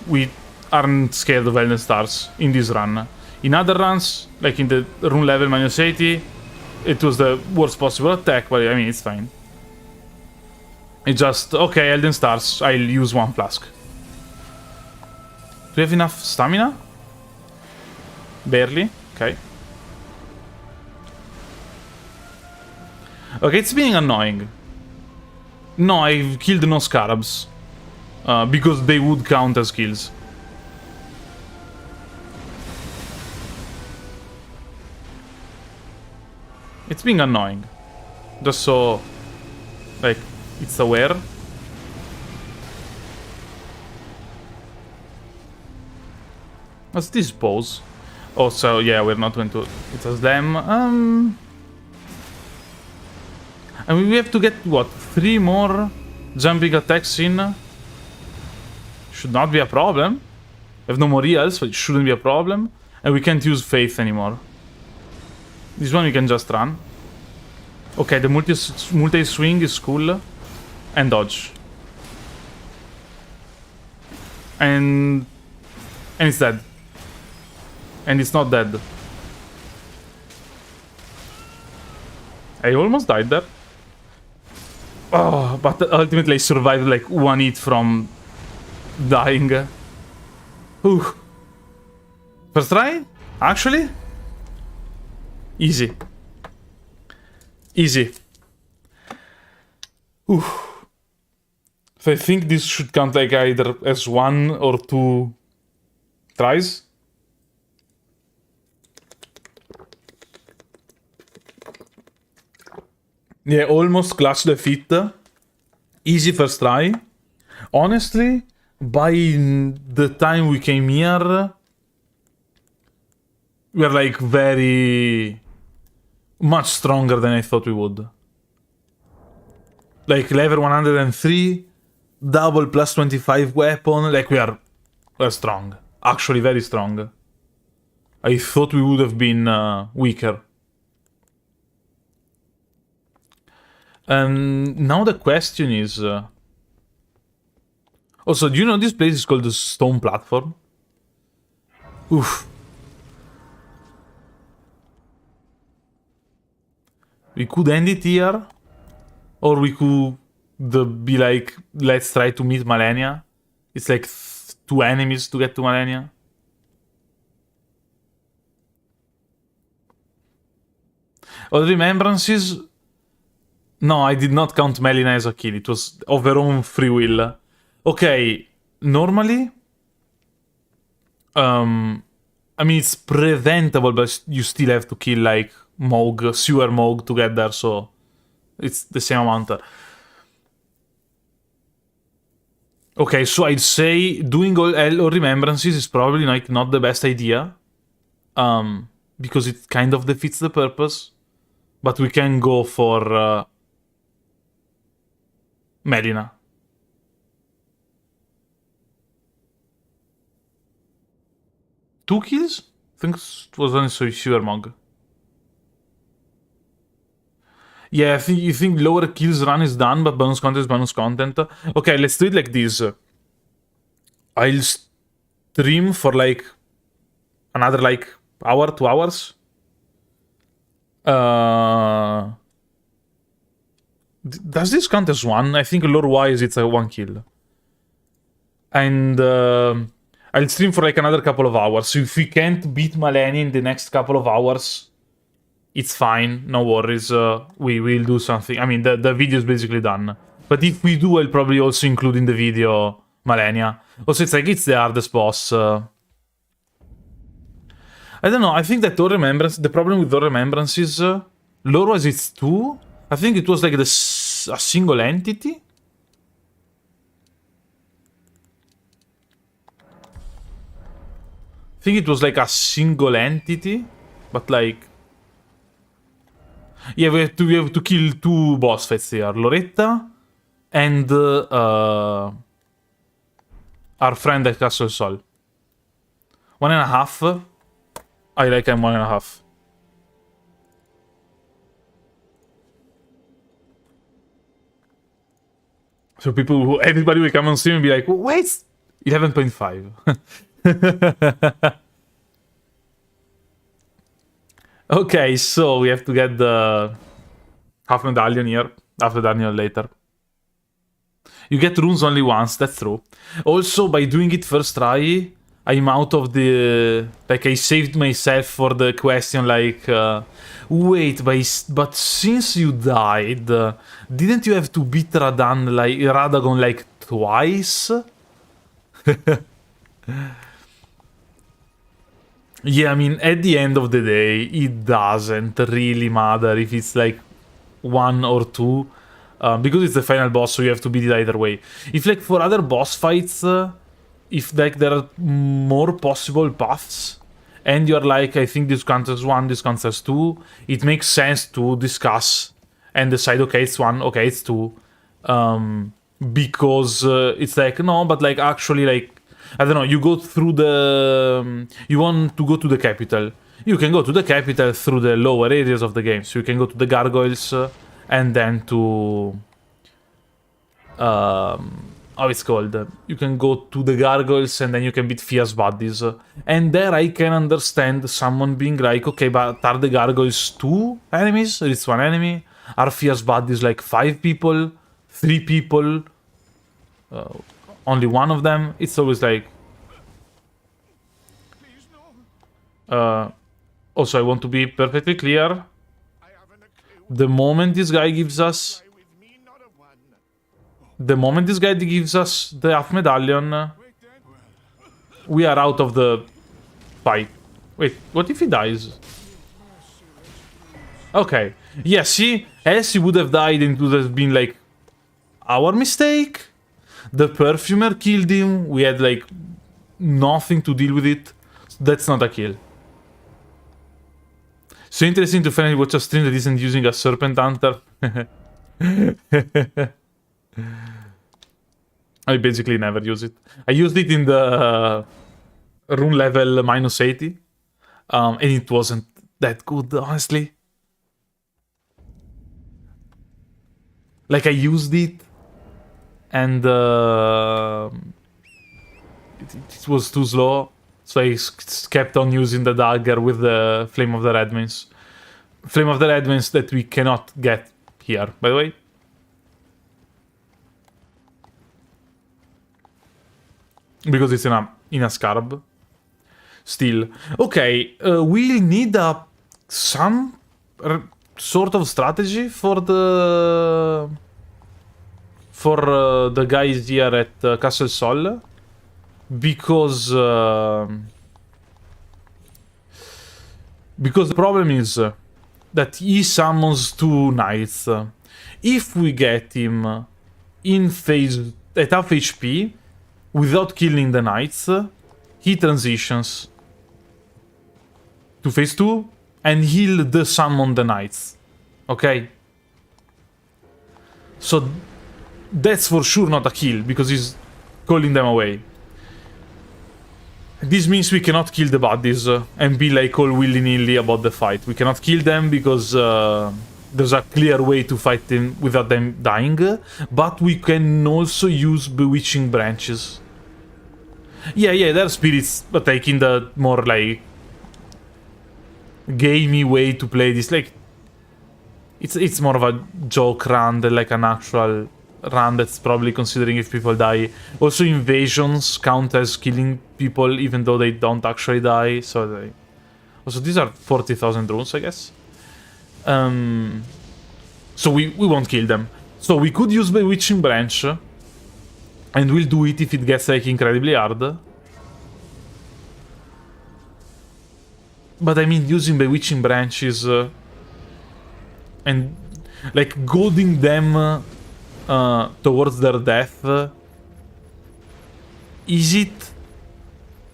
We aren't scared of Elden Stars in this run. In other runs, like in the rune level -80, it was the worst possible attack, but I mean, it's fine. It just, okay, Elden Stars, I'll use 1 flask. Do we have enough stamina? Barely, okay. Okay, it's being annoying. No, I've killed no scarabs. Because they would count as kills. It's being annoying. Just so... like, it's aware. What's this pose? Oh, so yeah, we're not going to... It was them. I mean, we have to get, what, 3 more jumping attacks in? Should not be a problem. We have no more heals, so it shouldn't be a problem. And we can't use Faith anymore. This one we can just run. Okay, the multi-swing is cool. And dodge. And it's dead. And it's not dead. I almost died there. Oh, but ultimately I survived like 1 hit from dying. Ooh. First try? Actually? Easy. Easy. Oof. So I think this should count like either as 1 or 2 tries. Yeah, almost clutch the fit. Easy first try. Honestly, by the time we came here, we're like very much stronger than I thought we would. Like level 103, double plus 25 weapon, like we're strong. Actually very strong. I thought we would have been weaker. And now the question is... Also, do you know this place is called the Stone Platform? Oof. We could end it here. Or we could be like, let's try to meet Malenia. It's like 2 enemies to get to Malenia. Or remembrances... No, I did not count Malenia as a kill. It was of her own free will. Okay, normally... I mean, it's preventable, but you still have to kill, like, Moog, Sewer Moog to get there, so... It's the same amount. Okay, so I'd say doing all remembrances is probably, like, not the best idea. Because it kind of defeats the purpose. But we can go for... Malenia. 2 kills? I think it was only Sewer Mog. Yeah, you think lower kills run is done, but bonus content is bonus content. Okay, let's do it like this. I'll stream for like another like hour, 2 hours. Does this count as 1? I think lore-wise it's a 1 kill. And I'll stream for like another couple of hours. So if we can't beat Malenia in the next couple of hours, it's fine, no worries. We will do something. I mean, the video is basically done. But if we do, I'll probably also include in the video Malenia. Also, it's like, it's the hardest boss. I don't know, I think that All Remembrance, the problem with All Remembrance is... lore-wise it's 2. I think it was like a single entity. I think it was like a single entity. But like... Yeah, we have to kill 2 boss fights here. Loretta and our friend at Castle Sol. 1.5. I like him 1.5. So everybody will come on stream and be like, wait, 11.5. Okay, so we have to get the half medallion here, half medallion later. You get runes only once, that's true. Also, by doing it first try, I'm out of the... Like, I saved myself for the question, like... wait, but since you died, didn't you have to beat Radagon, like, twice? Yeah, I mean, at the end of the day, it doesn't really matter if it's, like, 1 or 2. Because it's the final boss, so you have to beat it either way. If, like, for other boss fights... if like there are more possible paths and you're like, I think this counts as 1, this counts as 2, it makes sense to discuss and decide, okay, it's 1, okay, it's 2. Because it's like, no, but like actually like, I don't know, you go through the... you want to go to the capital. You can go to the capital through the lower areas of the game. So you can go to the gargoyles and then to... how it's called? You can go to the gargoyles and then you can beat fierce buddies. And there I can understand someone being like, okay, but are the gargoyles 2 enemies? Or it's 1 enemy? Are fierce buddies like 5 people? 3 people? Only 1 of them? It's always like... also, I want to be perfectly clear. The moment this guy gives us... The moment this guy gives us the half medallion, we are out of the fight. Wait, what if he dies? Okay. Yeah, see? As he would have died and it would have been like... Our mistake? The perfumer killed him. We had like... Nothing to deal with it. That's not a kill. So interesting to finally watch a stream that isn't using a serpent hunter. I basically never use it. I used it in the rune level -80. And it wasn't that good, honestly. Like, I used it, and it was too slow, so I kept on using the dagger with the Flame of the Redwings. Flame of the Redwings that we cannot get here, by the way. Because it's in a scarab. Still. Okay, we'll need some sort of strategy for the guys here at Castle Sol. Because the problem is that he summons 2 knights. If we get him in phase at half HP without killing the knights, he transitions to phase 2 and he'll desummon the knights. Okay? So that's for sure not a kill because he's calling them away. This means we cannot kill the buddies and be like all willy-nilly about the fight. We cannot kill them because there's a clear way to fight them without them dying. But we can also use bewitching branches. Yeah, they're spirits, but like in the more like gamey way to play this. Like it's more of a joke run than like an actual run that's probably considering if people die. Also, invasions count as killing people even though they don't actually die. So they... Also, these are 40,000 runes, I guess. So we won't kill them. So we could use Bewitching Branch, and we'll do it if it gets like incredibly hard. But I mean, using Bewitching Branches and like goading them towards their death, is it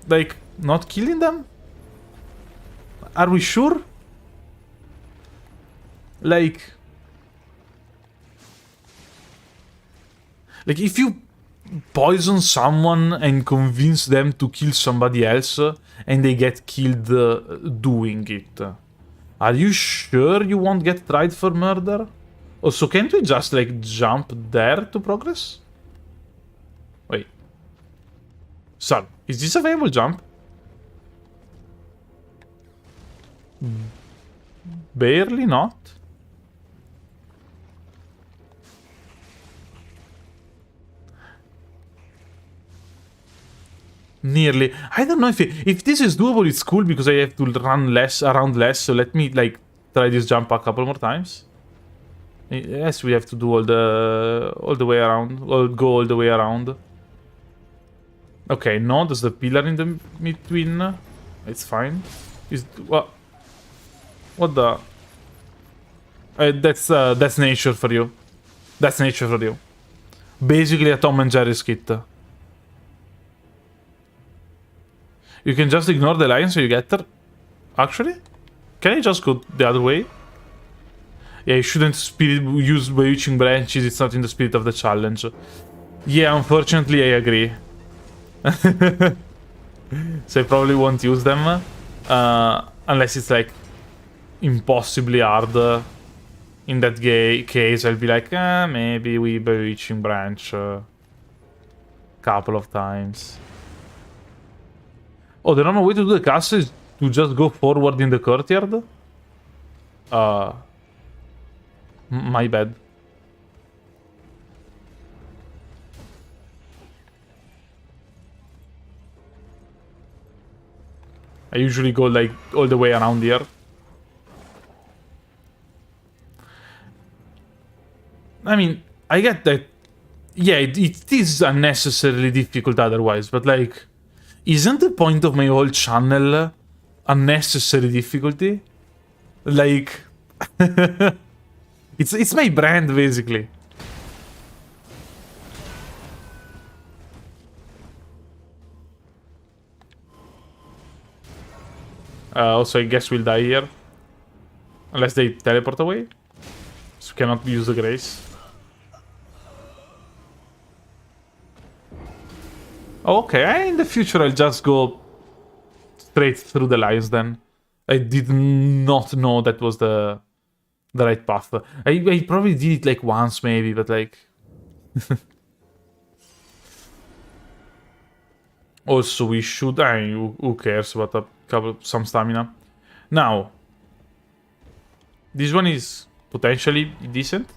like not killing them? Are we sure? Like if you poison someone and convince them to kill somebody else and they get killed doing it, are you sure you won't get tried for murder? Also, can't we just like jump there to progress? Wait. Sir, is this a viable jump? Barely not. Nearly. I don't know if this is doable. It's cool because I have to run around less. So let me like try this jump a couple more times. Yes, we have to do all the way around. Or go all the way around. Okay, no, there's the pillar in the between. It's fine. Is what? What the? That's nature for you. That's nature for you. Basically a Tom and Jerry skit. You can just ignore the line so you get there. Actually, can I just go the other way? Yeah, you shouldn't use Bewitching Branches. It's not in the spirit of the challenge. Yeah, unfortunately, I agree. So I probably won't use them. Unless it's like impossibly hard. In that case, I'll be like, maybe we Bewitching Branch couple of times. Oh, the normal way to do the castle is to just go forward in the courtyard? My bad. I usually go like all the way around here. I mean, I get that. Yeah, it is unnecessarily difficult otherwise, but like, isn't the point of my whole channel unnecessary difficulty? Like, it's my brand basically. Also, I guess we'll die here. Unless they teleport away. So cannot use the grace. Okay, in the future I'll just go straight through the lines then. I did not know that was the right path. I probably did it like once maybe, but like... Also, we should... who cares about some stamina. Now, this one is potentially decent.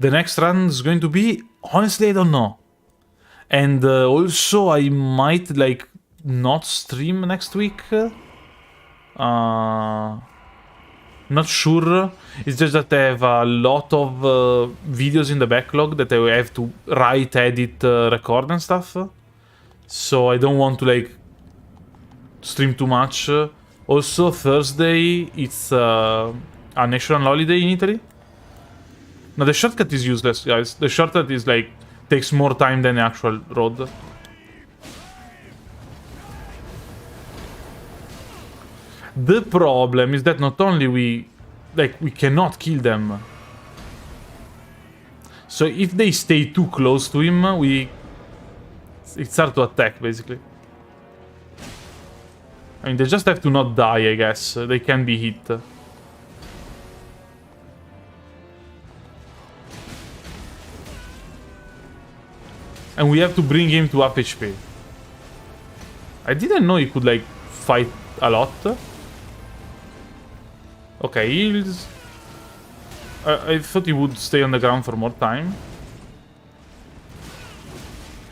The next run is going to be... Honestly, I don't know. And also, I might, like, not stream next week. Not sure. It's just that I have a lot of videos in the backlog that I have to write, edit, record and stuff. So I don't want to, like, stream too much. Also, Thursday, it's a national holiday in Italy. No, the shortcut is useless, guys. The shortcut is, like, takes more time than the actual road. The problem is that not only we cannot kill them. So if they stay too close to him, it's hard to attack, basically. I mean, they just have to not die, I guess. They can be hit. And we have to bring him to half HP. I didn't know he could, like, fight a lot. Okay, heals. I thought he would stay on the ground for more time.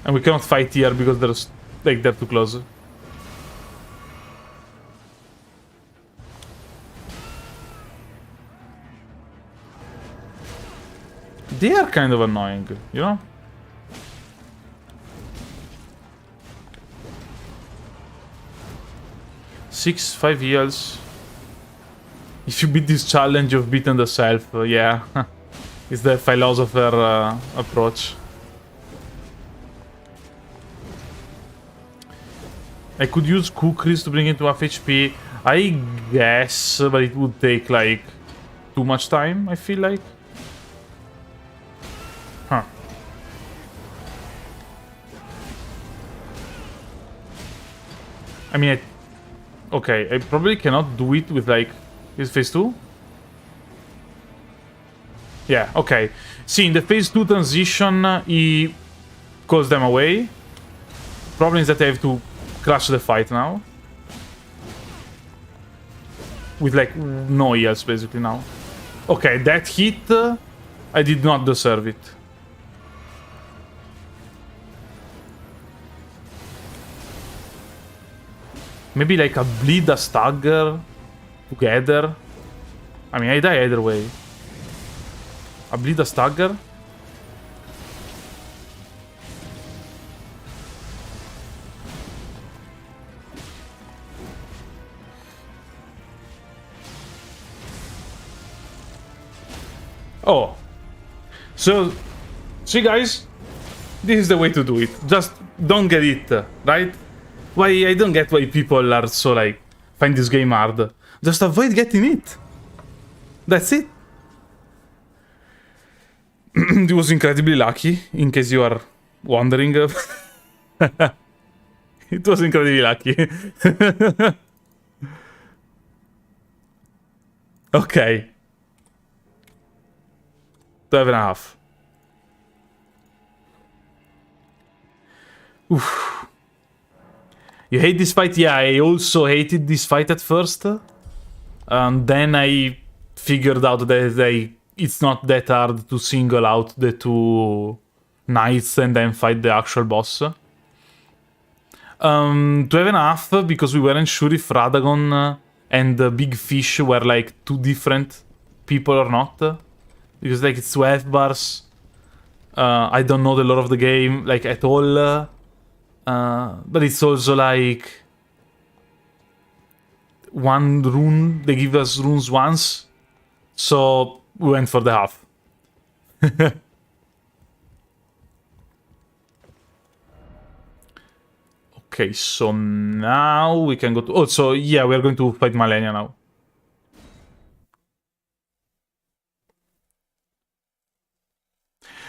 And we cannot fight here because there's, like, they're too close. They are kind of annoying, you know? Five heals. If you beat this challenge, you've beaten the self. Yeah, it's the philosopher approach. I could use cookies to bring it to half HP. I guess, but it would take, like, too much time, I feel like. Huh. I mean, okay, I probably cannot do it with, like, his phase 2? Yeah, okay. See, in the phase 2 transition, he calls them away. Problem is that I have to crash the fight now. With, like, no heals, basically, now. Okay, that hit, I did not deserve it. Maybe, like, a bleed, a stagger together. I mean, I die either way. A bleed, a stagger. Oh. So, see, guys? This is the way to do it. Just don't get it, right? Why I don't get why people are so, like, find this game hard. Just avoid getting it. That's it. It was incredibly lucky, in case you are wondering. It was incredibly lucky. Okay. 12.5. Oof. You hate this fight? Yeah, I also hated this fight at first. And then I figured out that it's not that hard to single out the two knights and then fight the actual boss. 12.5 because we weren't sure if Radagon and the big fish were, like, two different people or not. Because, like, it's 12 bars. I don't know the lore of the game, like, at all. But it's also, like... one rune. They give us runes once. So, we went for the half. Okay, so now we can go to... Oh, so yeah, we're going to fight Malenia now.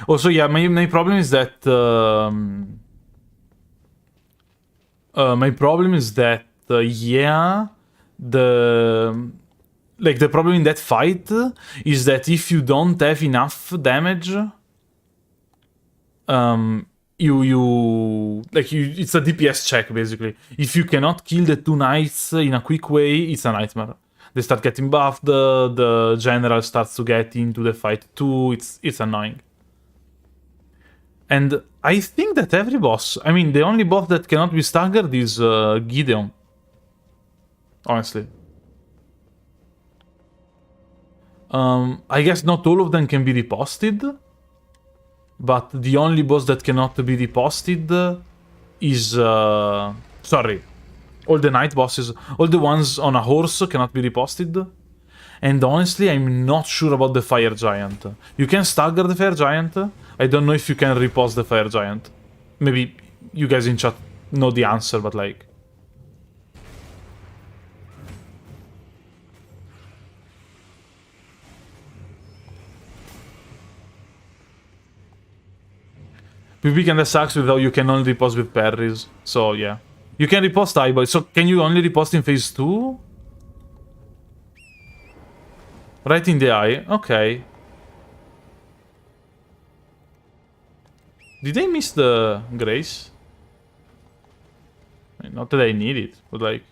Also, yeah, my problem is that... my problem is that, yeah, the... Like, the problem in that fight is that if you don't have enough damage... it's a DPS check, basically. If you cannot kill the two knights in a quick way, it's a nightmare. They start getting buffed, the general starts to get into the fight too, it's annoying. And I think that every boss... I mean, the only boss that cannot be staggered is Gideon. Honestly. I guess not all of them can be riposted. But the only boss that cannot be riposted is... sorry. All the night bosses, all the ones on a horse cannot be riposted. And honestly, I'm not sure about the Fire Giant. You can stagger the Fire Giant. I don't know if you can riposte the Fire Giant. Maybe you guys in chat know the answer, but like... PvP kinda sucks without you can only riposte with parries. So yeah. You can riposte eyeball. So can you only riposte in phase 2? Right in the eye. Okay. Did I miss the grace? I mean, not that I need it, but like...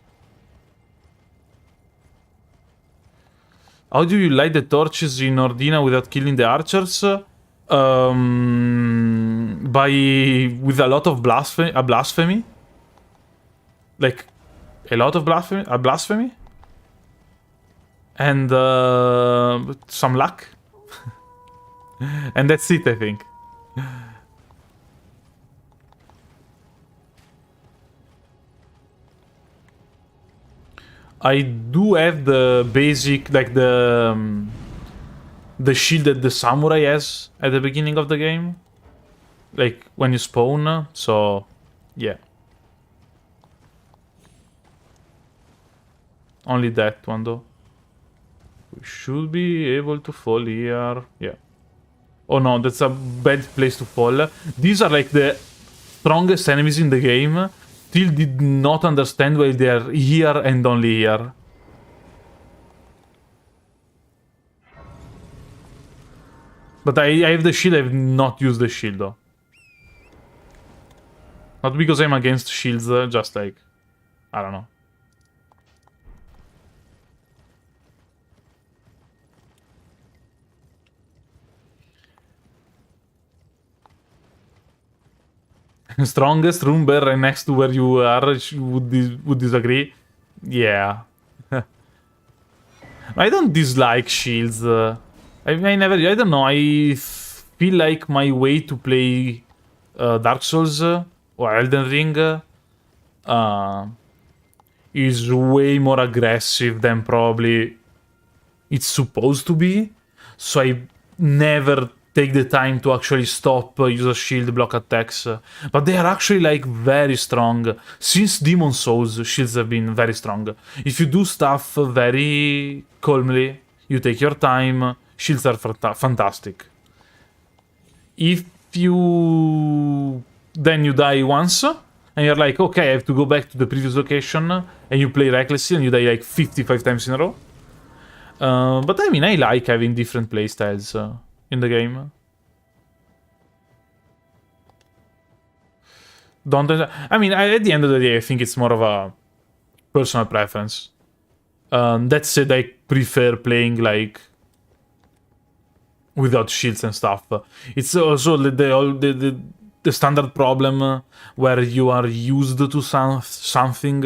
How do you light the torches in Ordina without killing the archers? With a lot of blasphemy. Like, a lot of blasphemy? And some luck. And that's it, I think. I do have the basic, like the shield that the samurai has at the beginning of the game. Like, when you spawn, so, yeah. Only that one, though. We should be able to fall here. Yeah. Oh no, that's a bad place to fall. These are like the strongest enemies in the game. Still did not understand why they are here and only here. But I have the shield, I have not used the shield though. Not because I'm against shields, just like... I don't know. Strongest room bear right next to where you are would disagree. Yeah. I don't dislike shields. I don't know. I feel like my way to play Dark Souls or Elden Ring is way more aggressive than probably it's supposed to be. So I never take the time to actually stop, use a shield, block attacks. But they are actually, like, very strong. Since Demon Souls, shields have been very strong. If you do stuff very calmly, you take your time, shields are fantastic. If you... then you die once, and you're like, okay, I have to go back to the previous location, and you play recklessly, and you die like 55 times in a row. But I mean, I like having different playstyles in the game. I mean, at the end of the day, I think it's more of a personal preference. That said, I prefer playing, like, without shields and stuff. It's also the standard problem where you are used to something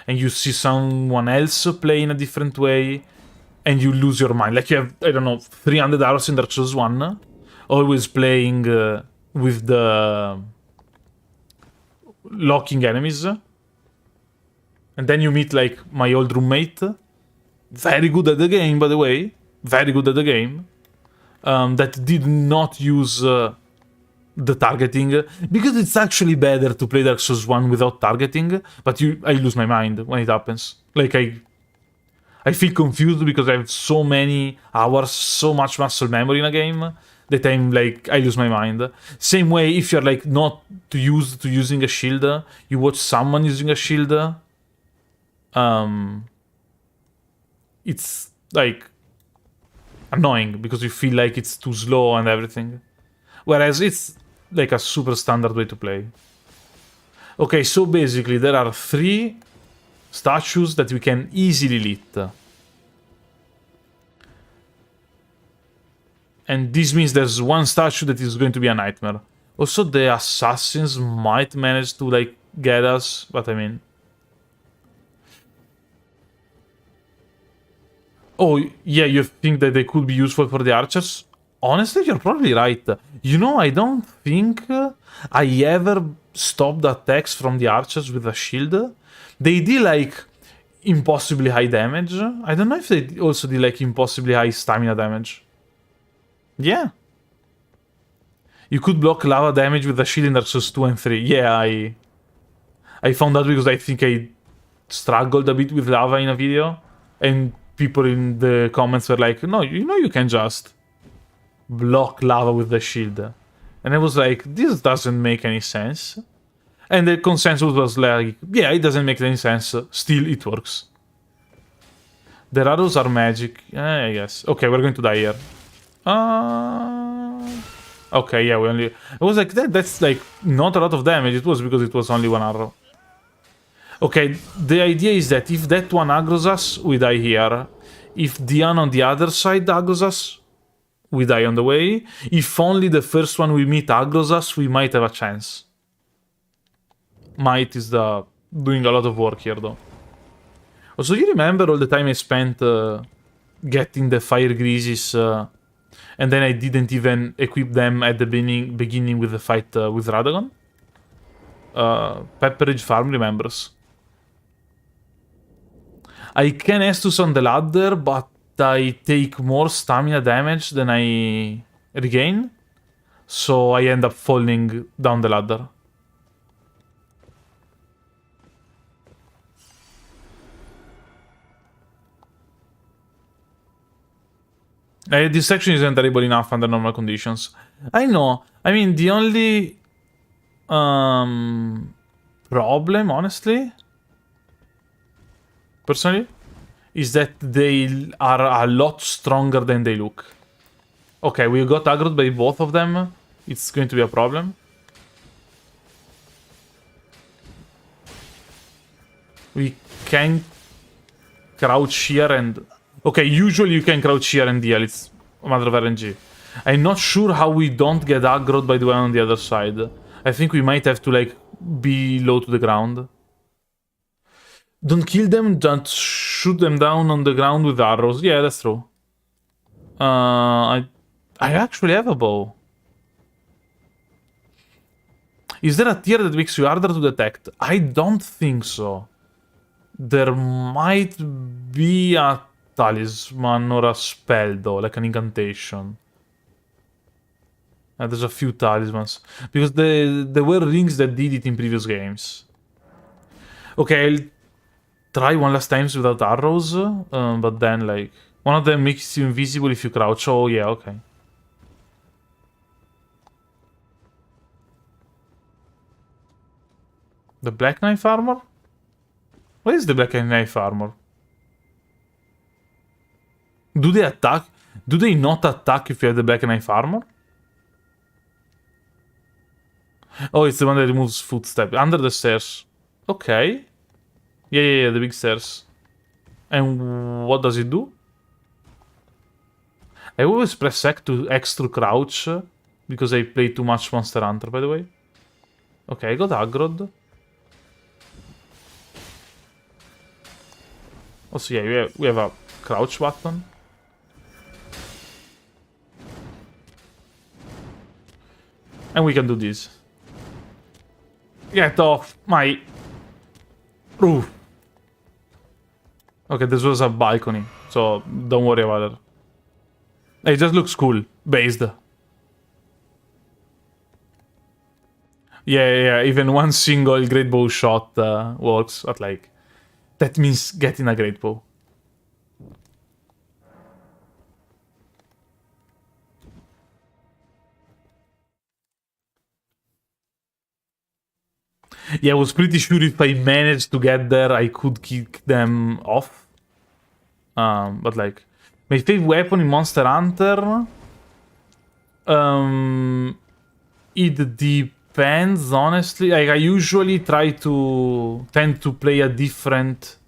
and you see someone else play in a different way, and you lose your mind. Like you have, I don't know, 300 hours in Dark Souls 1, always playing with the locking enemies. And then you meet, like, my old roommate. Very good at the game, by the way. Very good at the game. That did not use the targeting. Because it's actually better to play Dark Souls 1 without targeting. But I lose my mind when it happens. Like, I feel confused because I have so many hours, so much muscle memory in a game that I'm like, I lose my mind. Same way, if you're like not used to using a shield, you watch someone using a shield, it's like annoying because you feel like it's too slow and everything. Whereas it's like a super standard way to play. Okay, so basically there are 3 statues that we can easily lit. And this means there's 1 statue that is going to be a nightmare. Also, the assassins might manage to, like, get us, but I mean... Oh, yeah, you think that they could be useful for the archers? Honestly, you're probably right. You know, I don't think I ever stopped attacks from the archers with a shield. They did, like, impossibly high damage. I don't know if they also did, like, impossibly high stamina damage. Yeah. You could block lava damage with a shield in Dark Souls 2 and 3. Yeah, I found out because I think I struggled a bit with lava in a video. And people in the comments were like, no, you know you can just block lava with the shield. And I was like, this doesn't make any sense. And the consensus was like, yeah, it doesn't make any sense. Still, it works. The arrows are magic. I guess. Okay, we're going to die here. Okay, yeah, we only... I was like, that's like not a lot of damage. It was because it was only 1 arrow. Okay, the idea is that if that one aggroes us, we die here. If the one on the other side aggroes us, we die on the way. If only the first one we meet aggroes us, we might have a chance. Might is doing a lot of work here, though. Also, you remember all the time I spent getting the fire greases, and then I didn't even equip them at the beginning with the fight with Radagon? Pepperidge Farm remembers. I can Estus on the ladder, but I take more stamina damage than I regain. So I end up falling down the ladder. This section isn't terrible enough under normal conditions. I know. I mean, the only problem, honestly, personally, is that they are a lot stronger than they look. Okay, we got aggroed by both of them. It's going to be a problem. We can crouch here and... Okay, usually you can crouch here and deal. It's a matter of RNG. I'm not sure how we don't get aggroed by the one on the other side. I think we might have to, like, be low to the ground. Don't kill them, just shoot them down on the ground with arrows. Yeah, that's true. I actually have a bow. Is there a tier that makes you harder to detect? I don't think so. There might be a talisman or a spell, though, like an incantation. There's a few talismans. Because there were rings that did it in previous games. Okay, I'll try one last time without arrows. But then, like, one of them makes you invisible if you crouch. Oh, yeah, okay. The Black Knife armor? What is the Black Knife armor? Do they attack? Do they not attack if you have the Black Knife armor? Oh, it's the one that removes footsteps. Under the stairs. Okay. Yeah, the big stairs. And what does it do? I always press X to crouch because I play too much Monster Hunter, by the way. Okay, I got aggroed. Also, yeah, we have a crouch button. And we can do this. Get off my roof. Okay, this was a balcony, so don't worry about it. It just looks cool, based. Yeah, even one single great bow shot works, but like, that means getting a great bow. Yeah, I was pretty sure if I managed to get there, I could kick them off. But like, my favorite weapon in Monster Hunter, it depends, honestly. Like, I usually tend to play a different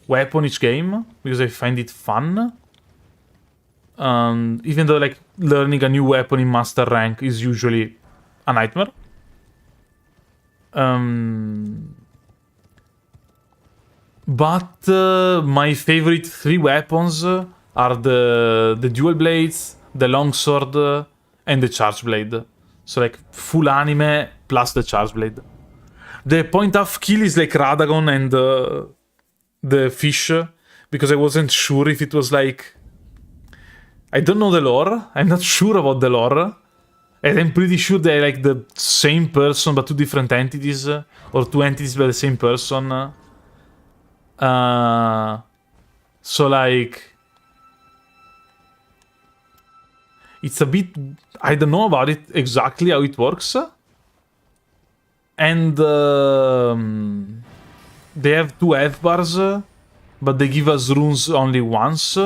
weapon each game because I find it fun. Even though like learning a new weapon in master rank is usually a nightmare. But my favorite 3 weapons are the dual blades, the longsword, and the charge blade. So like full anime plus the charge blade. The point of kill is like Radagon and the fish, because I wasn't sure if it was like... I don't know the lore, I'm not sure about the lore. And I'm pretty sure they're like the same person but 2 different entities, or 2 entities by the same person. So like... It's a bit... I don't know about it exactly how it works. And they have 2 health bars, but they give us runes only once.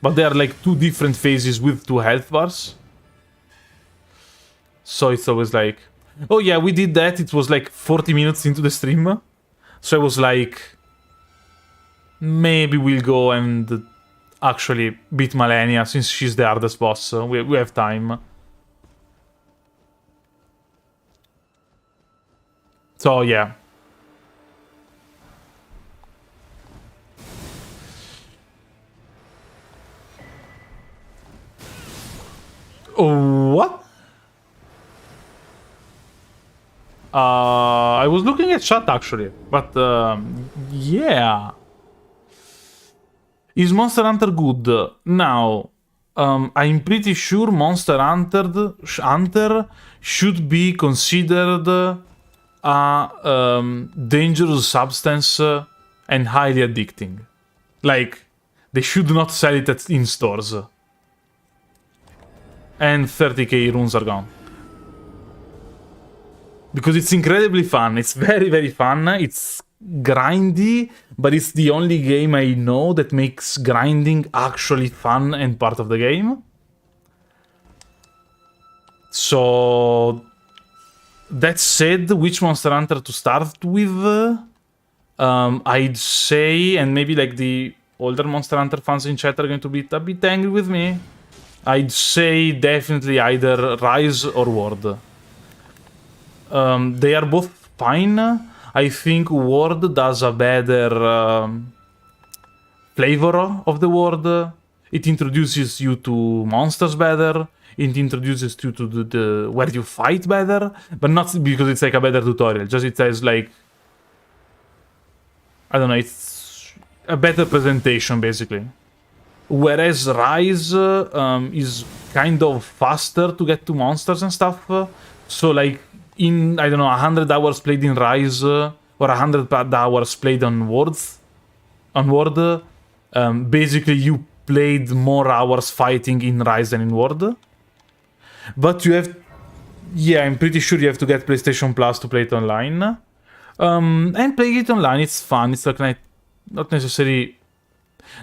But they are like 2 different phases with 2 health bars. So it's always like... Oh yeah, we did that. It was like 40 minutes into the stream. So I was like... Maybe we'll go and actually beat Malenia, since she's the hardest boss. We have time. So yeah. Oh, what? I was looking at chat actually, but yeah. Is Monster Hunter good? Now, I'm pretty sure Monster Hunter should be considered a dangerous substance and highly addicting. Like, they should not sell it in stores. And 30k runes are gone. Because it's incredibly fun. It's very, very fun. It's grindy, but it's the only game I know that makes grinding actually fun and part of the game. So... That said, which Monster Hunter to start with? I'd say, and maybe like the older Monster Hunter fans in chat are going to be a bit angry with me. I'd say definitely either Rise or Ward. They are both fine. I think Ward does a better flavor of the world. It introduces you to monsters better. It introduces you to the where you fight better, but not because it's like a better tutorial. Just it has like, I don't know, it's a better presentation basically. Whereas Rise is kind of faster to get to monsters and stuff. So like in, I don't know, 100 hours played in Rise or 100 hours played on Ward, basically you played more hours fighting in Rise than in Ward. But you have... Yeah, I'm pretty sure you have to get PlayStation Plus to play it online. And playing it online, it's fun. It's like not necessarily...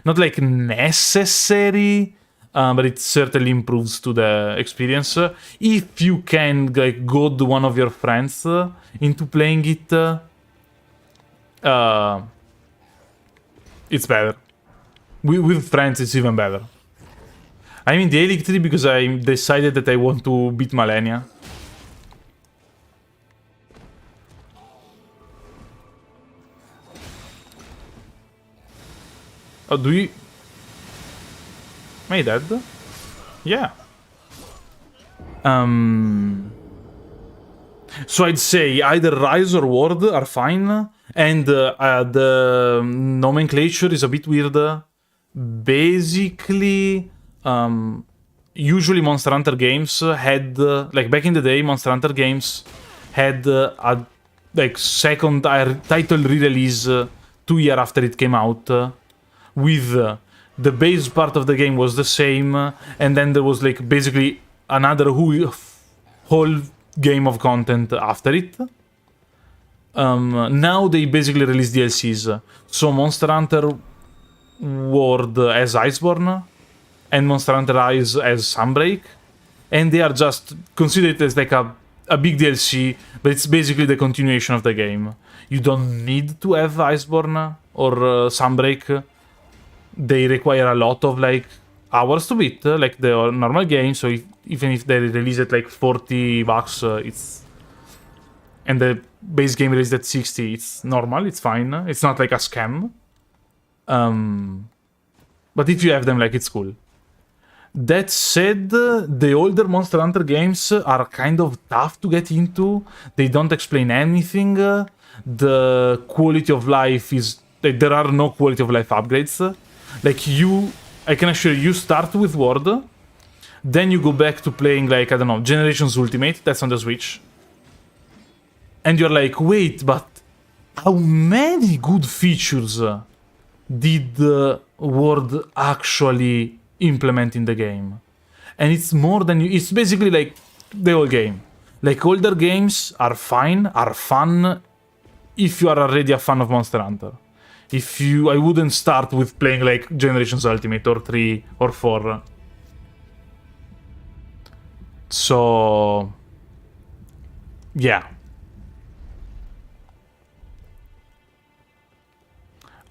Not like necessary, but it certainly improves to the experience. If you can like goad one of your friends into playing it, it's better. With friends, it's even better. I'm in the Elite 3 because I decided that I want to beat Malenia. Oh, do we... Am I dead? Yeah. So I'd say either Rise or Ward are fine, and the nomenclature is a bit weird. Basically, usually Monster Hunter games had, like back in the day, Monster Hunter games had a like second title re-release 2 years after it came out, with the base part of the game was the same, and then there was like basically another whole game of content after it. Now they basically release DLCs. So Monster Hunter World as Iceborne and Monster Hunter Rise as Sunbreak, and they are just considered as like a big DLC, but it's basically the continuation of the game. You don't need to have Iceborne or Sunbreak. They require a lot of like hours to beat, like the normal game. So even if they release it like $40, it's, and the base game released at 60, it's normal, it's fine. It's not like a scam. But if you have them, like, it's cool. That said, the older Monster Hunter games are kind of tough to get into. They don't explain anything. The quality of life is... like, there are no quality of life upgrades. Like, I can assure you, start with Ward. Then you go back to playing, like, I don't know, Generations Ultimate. That's on the Switch. And you're like, wait, but how many good features did Ward actually implement in the game? And it's more than you... it's basically like the whole game. Like, older games are fine, are fun, if you are already a fan of Monster Hunter. I wouldn't start with playing like Generations Ultimate or 3 or 4. So... yeah.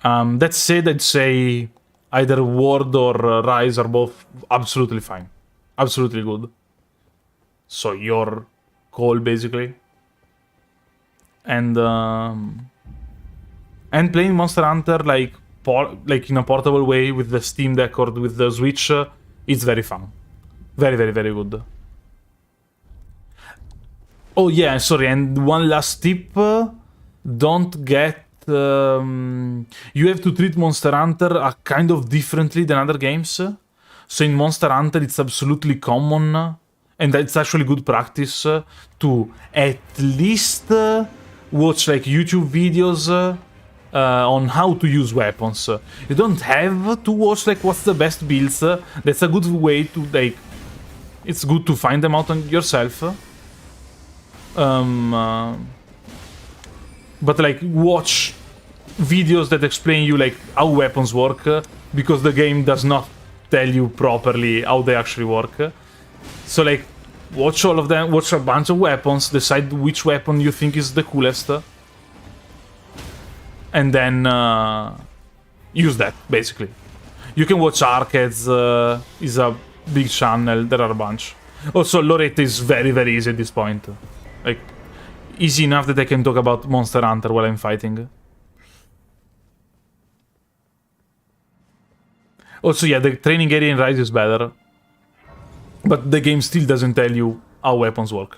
That said, I'd say either Ward or Rise are both absolutely fine. Absolutely good. So your call, basically. And playing Monster Hunter like in a portable way with the Steam Deck or with the Switch, it's very fun. Very, very, very good. Oh yeah, sorry, and one last tip. Don't get... you have to treat Monster Hunter kind of differently than other games. So in Monster Hunter, it's absolutely common, and it's actually good practice, to at least watch like YouTube videos on how to use weapons. You don't have to watch like what's the best builds. That's a good way to like... it's good to find them out on yourself. But like, watch videos that explain you like how weapons work, because the game does not tell you properly how they actually work. So like, watch all of them, watch a bunch of weapons, decide which weapon you think is the coolest, and then use that, basically. You can watch Arcades, is a big channel, there are a bunch. Also, Loretta is very, very easy at this point. Like, easy enough that I can talk about Monster Hunter while I'm fighting. Also, yeah, the training area in Rise is better. But the game still doesn't tell you how weapons work.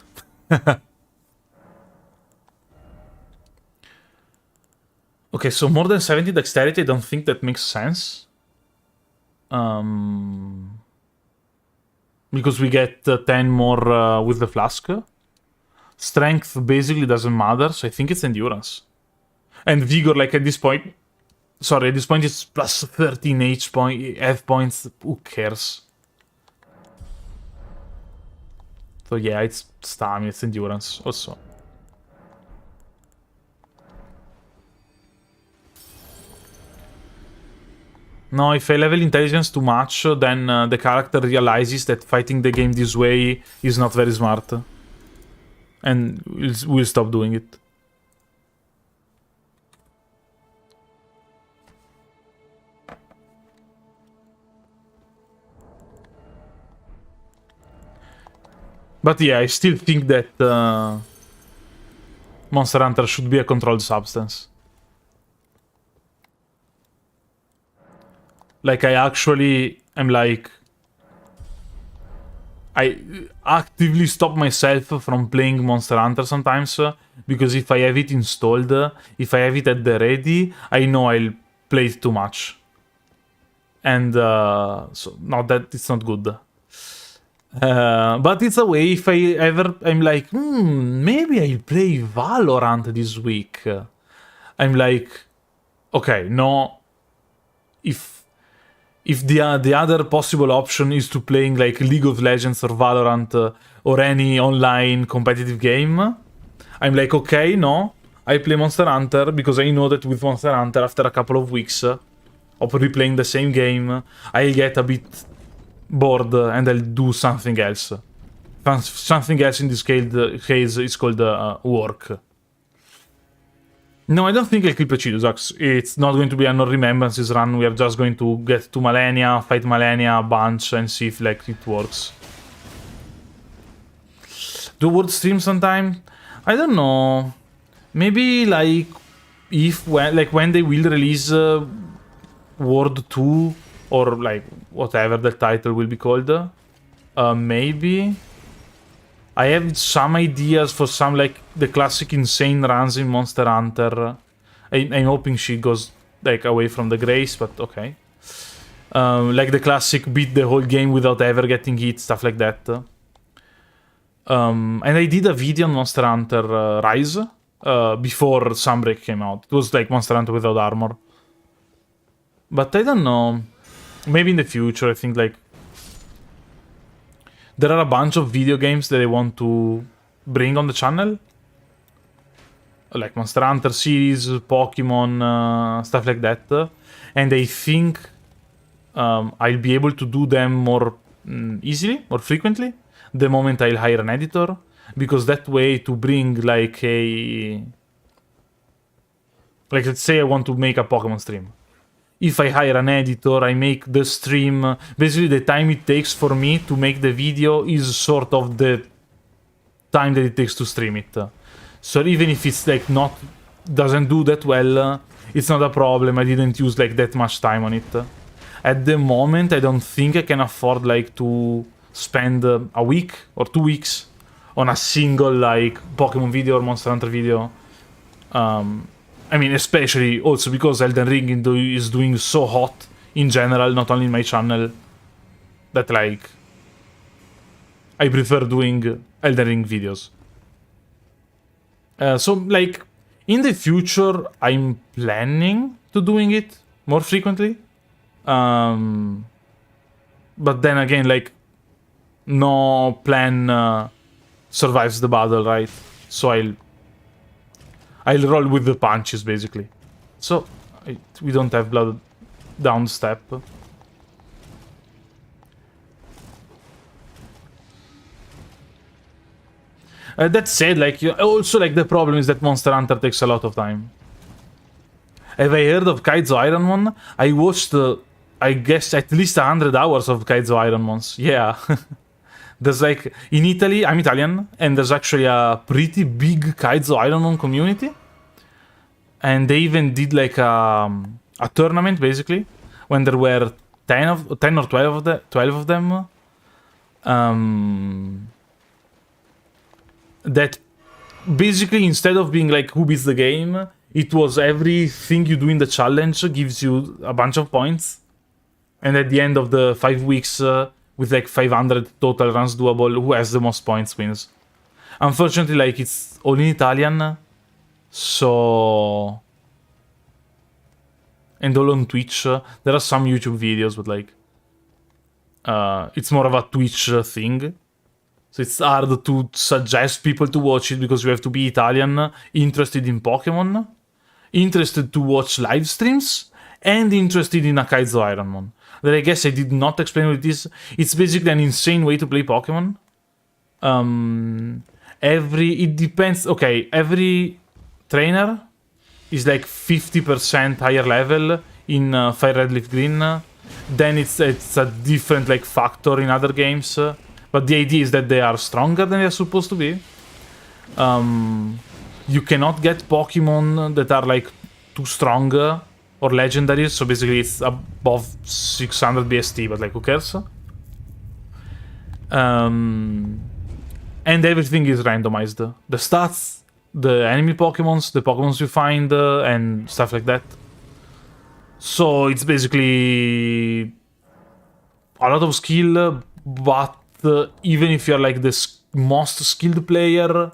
Okay, so more than 70 dexterity, I don't think that makes sense. Because we get 10 more with the flask. Strength basically doesn't matter, so I think it's endurance. And vigor, like at this point... sorry, at this point it's plus 13 F points. Who cares? So yeah, it's stamina, it's endurance also. No, if I level intelligence too much, then the character realizes that fighting the game this way is not very smart. And we'll stop doing it. But yeah, I still think that Monster Hunter should be a controlled substance. Like, I actually am like... I actively stop myself from playing Monster Hunter sometimes because if I have it installed, if I have it at the ready, I know I'll play it too much. And so no, that it's not good. But it's a way if I'm like, maybe I'll play Valorant this week. I'm like, okay, no. If the other possible option is to playing like League of Legends or Valorant or any online competitive game, I'm like, okay, no. I play Monster Hunter because I know that with Monster Hunter, after a couple of weeks of replaying the same game, I'll get a bit bored and I'll do something else. Something else in this case is called work. No, I don't think I'll keep Preciosax. It's not going to be a no remembrances run. We are just going to get to Malenia, fight Malenia a bunch, and see if like it works. Do World stream sometime? I don't know. Maybe like when they will release World 2 or like whatever the title will be called. Maybe. I have some ideas for some like the classic insane runs in Monster Hunter. I'm hoping she goes like away from the grace, but okay. Like the classic beat the whole game without ever getting hit, stuff like that. And I did a video on Monster Hunter Rise before Sunbreak came out. It was like Monster Hunter without armor. But I don't know. Maybe in the future, I think like there are a bunch of video games that I want to bring on the channel. Like Monster Hunter series, Pokemon, stuff like that. And I think I'll be able to do them more easily, more frequently, the moment I'll hire an editor. Because that way to bring like a... Like let's say I want to make a Pokemon stream. If I hire an editor, I make the stream... Basically, the time it takes for me to make the video is sort of the time that it takes to stream it. So even if it's like not... doesn't do that well, it's not a problem. I didn't use like that much time on it. At the moment, I don't think I can afford like to spend a week or 2 weeks on a single like Pokemon video or Monster Hunter video. I mean, especially also because Elden Ring is doing so hot in general, not only in my channel, that like I prefer doing Elden Ring videos. So like in the future, I'm planning to doing it more frequently. But then again, like no plan survives the battle, right? So I'll roll with the punches, basically. So, we don't have blood down step. That said, like, also, like, the problem is that Monster Hunter takes a lot of time. Have I heard of Kaizo Ironmon? I watched, I guess, at least 100 hours of Kaizo Ironmons. Yeah. There's like, in Italy, I'm Italian, and there's actually a pretty big Kaizo Ironmon community. And they even did like a tournament, basically, when there were 10 or 12 of them. That basically, instead of being like who beats the game, it was everything you do in the challenge gives you a bunch of points. And at the end of the 5 weeks, with like 500 total runs doable, who has the most points wins. Unfortunately, like it's all in Italian, so... And all on Twitch. There are some YouTube videos, but like... it's more of a Twitch thing. So it's hard to suggest people to watch it because you have to be Italian, interested in Pokemon, interested to watch live streams, and interested in a Kaizo Ironmon. That I guess I did not explain what it is. It's basically an insane way to play Pokemon. It depends. Okay, every trainer is like 50% higher level in Fire Red Leaf Green. Then it's a different like factor in other games. But the idea is that they are stronger than they're supposed to be. You cannot get Pokemon that are like too strong or legendary, so basically it's above 600 BST, but like who cares? And everything is randomized. The stats, the enemy Pokemons, the Pokemons you find, and stuff like that. So it's basically a lot of skill, but even if you're like the most skilled player,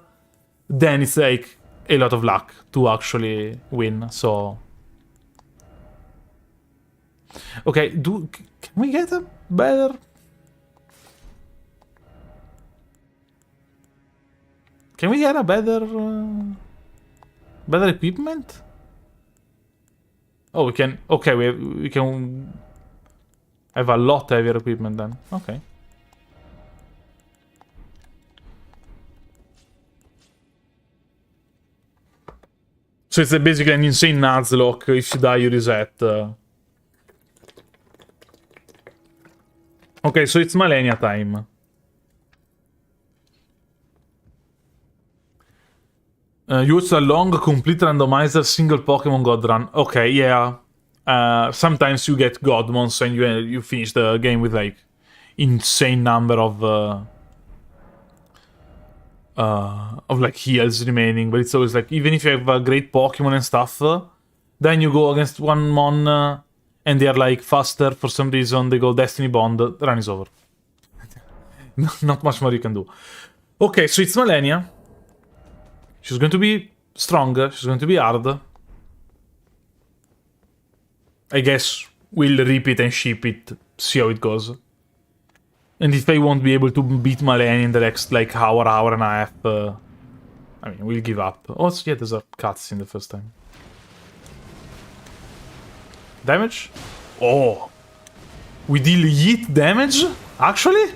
then it's like a lot of luck to actually win. So okay, can we get a better? Can we get a better equipment? Oh, we can. Okay, we can have a lot heavier equipment then. Okay. So it's basically an insane Nuzlocke. If you die, you reset. Okay, so it's Malenia time. Use a long, complete randomizer single Pokemon God run. Okay, yeah. Sometimes you get Godmons and you finish the game with like insane number of like heals remaining, but it's always like even if you have a great Pokemon and stuff, then you go against one Mon and they are like faster for some reason. They go Destiny Bond. The run is over. Not much more you can do. Okay, so it's Malenia. She's going to be stronger. She's going to be hard. I guess we'll rip it and ship it. See how it goes. And if I won't be able to beat Malenia in the next like hour and a half, I mean, we'll give up. Oh, yeah, there's a cutscene the first time. Damage? Oh. We deal yeet damage? Actually?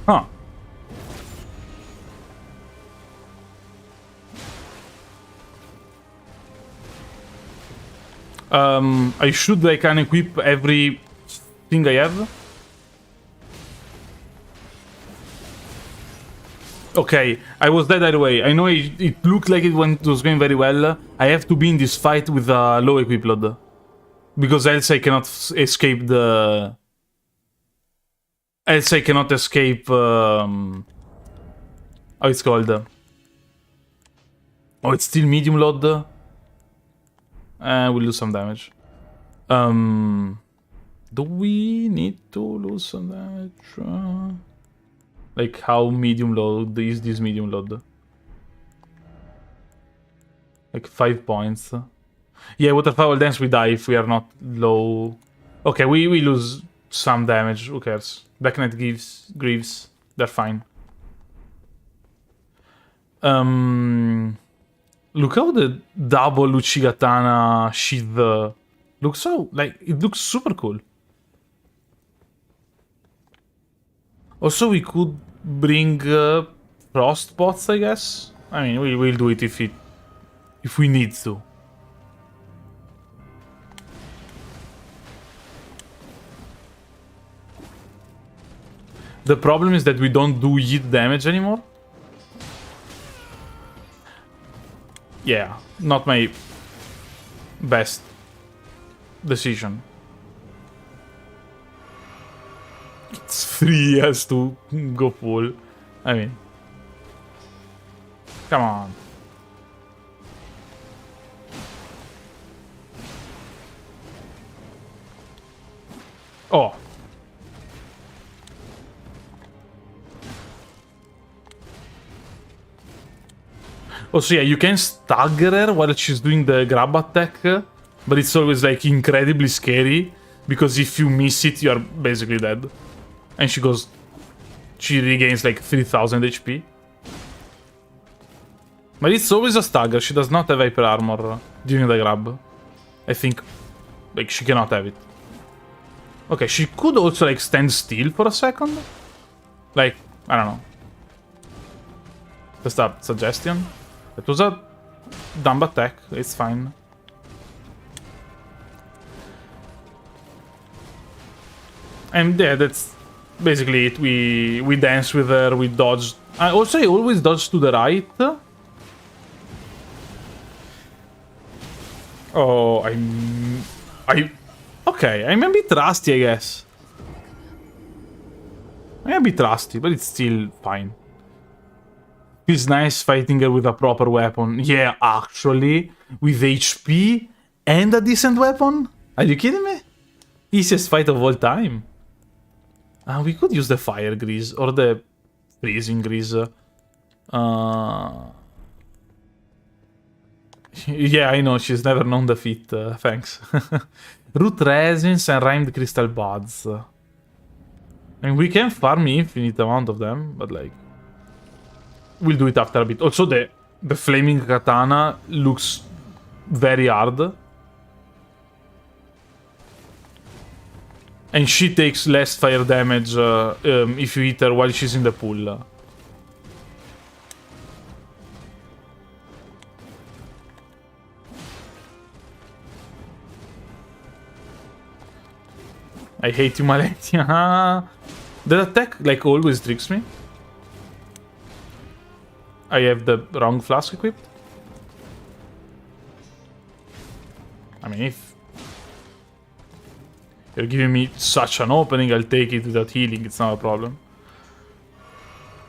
Huh. I should like unequip every thing I have. Okay, I was dead either way. I know it looked like it was going very well. I have to be in this fight with a low equip load. Because else I cannot escape the... Else I cannot escape... how it's called? Oh, it's still medium load. We'll lose some damage. Do we need to lose some damage? Like, how medium load is this medium load? Like, 5 points. Yeah, Waterfowl Dance, we die if we are not low. Okay, we lose some damage. Who cares? Black Knight Greaves. They're fine. Look how the double Uchigatana sheath looks so, like, it looks super cool. Also, we could bring frost pots, I guess. I mean, we'll do it if we need to. The problem is that we don't do yeet damage anymore. Yeah, not my best decision. It's 3 years to go full. I mean, come on. Oh. Also, yeah, you can stagger her while she's doing the grab attack, but it's always like incredibly scary because if you miss it, you're basically dead. And she regains like 3000 HP. But it's always a stagger. She does not have hyper armor during the grab. I think, like, she cannot have it. Okay, she could also like stand still for a second. Like, I don't know. Just a suggestion. It was a dumb attack, it's fine. And yeah, that's basically it. We dance with her, we dodge. I always dodge to the right. Oh, okay, I'm a bit rusty, I guess. I'm a bit rusty, but it's still fine. Feels nice fighting her with a proper weapon. Yeah, actually, with HP and a decent weapon? Are you kidding me? Easiest fight of all time. We could use the fire grease or the freezing grease. Yeah, I know, she's never known defeat. Thanks. Root resins and rhymed crystal buds. And we can farm infinite amount of them, but like... We'll do it after a bit. Also, the flaming katana looks very hard. And she takes less fire damage if you hit her while she's in the pool. I hate you, Malenia. That attack, like, always tricks me. I have the wrong flask equipped. I mean, if you're giving me such an opening, I'll take it without healing. It's not a problem.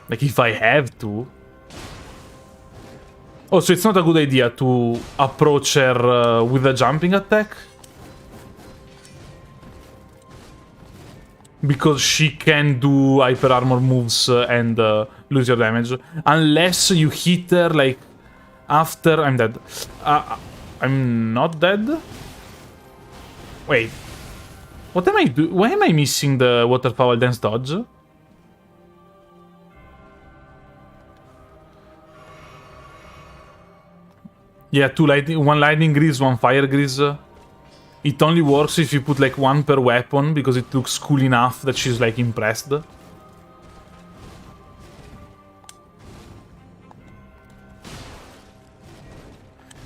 Like, if I have to. Also, it's not a good idea to approach her with a jumping attack. Because she can do hyper armor moves and lose your damage. Unless you hit her, like, after I'm dead. I'm not dead? Wait. What am I doing? Why am I missing the waterfowl dance dodge? Yeah, one lightning grease, one fire grease. It only works if you put like one per weapon, because it looks cool enough that she's like impressed.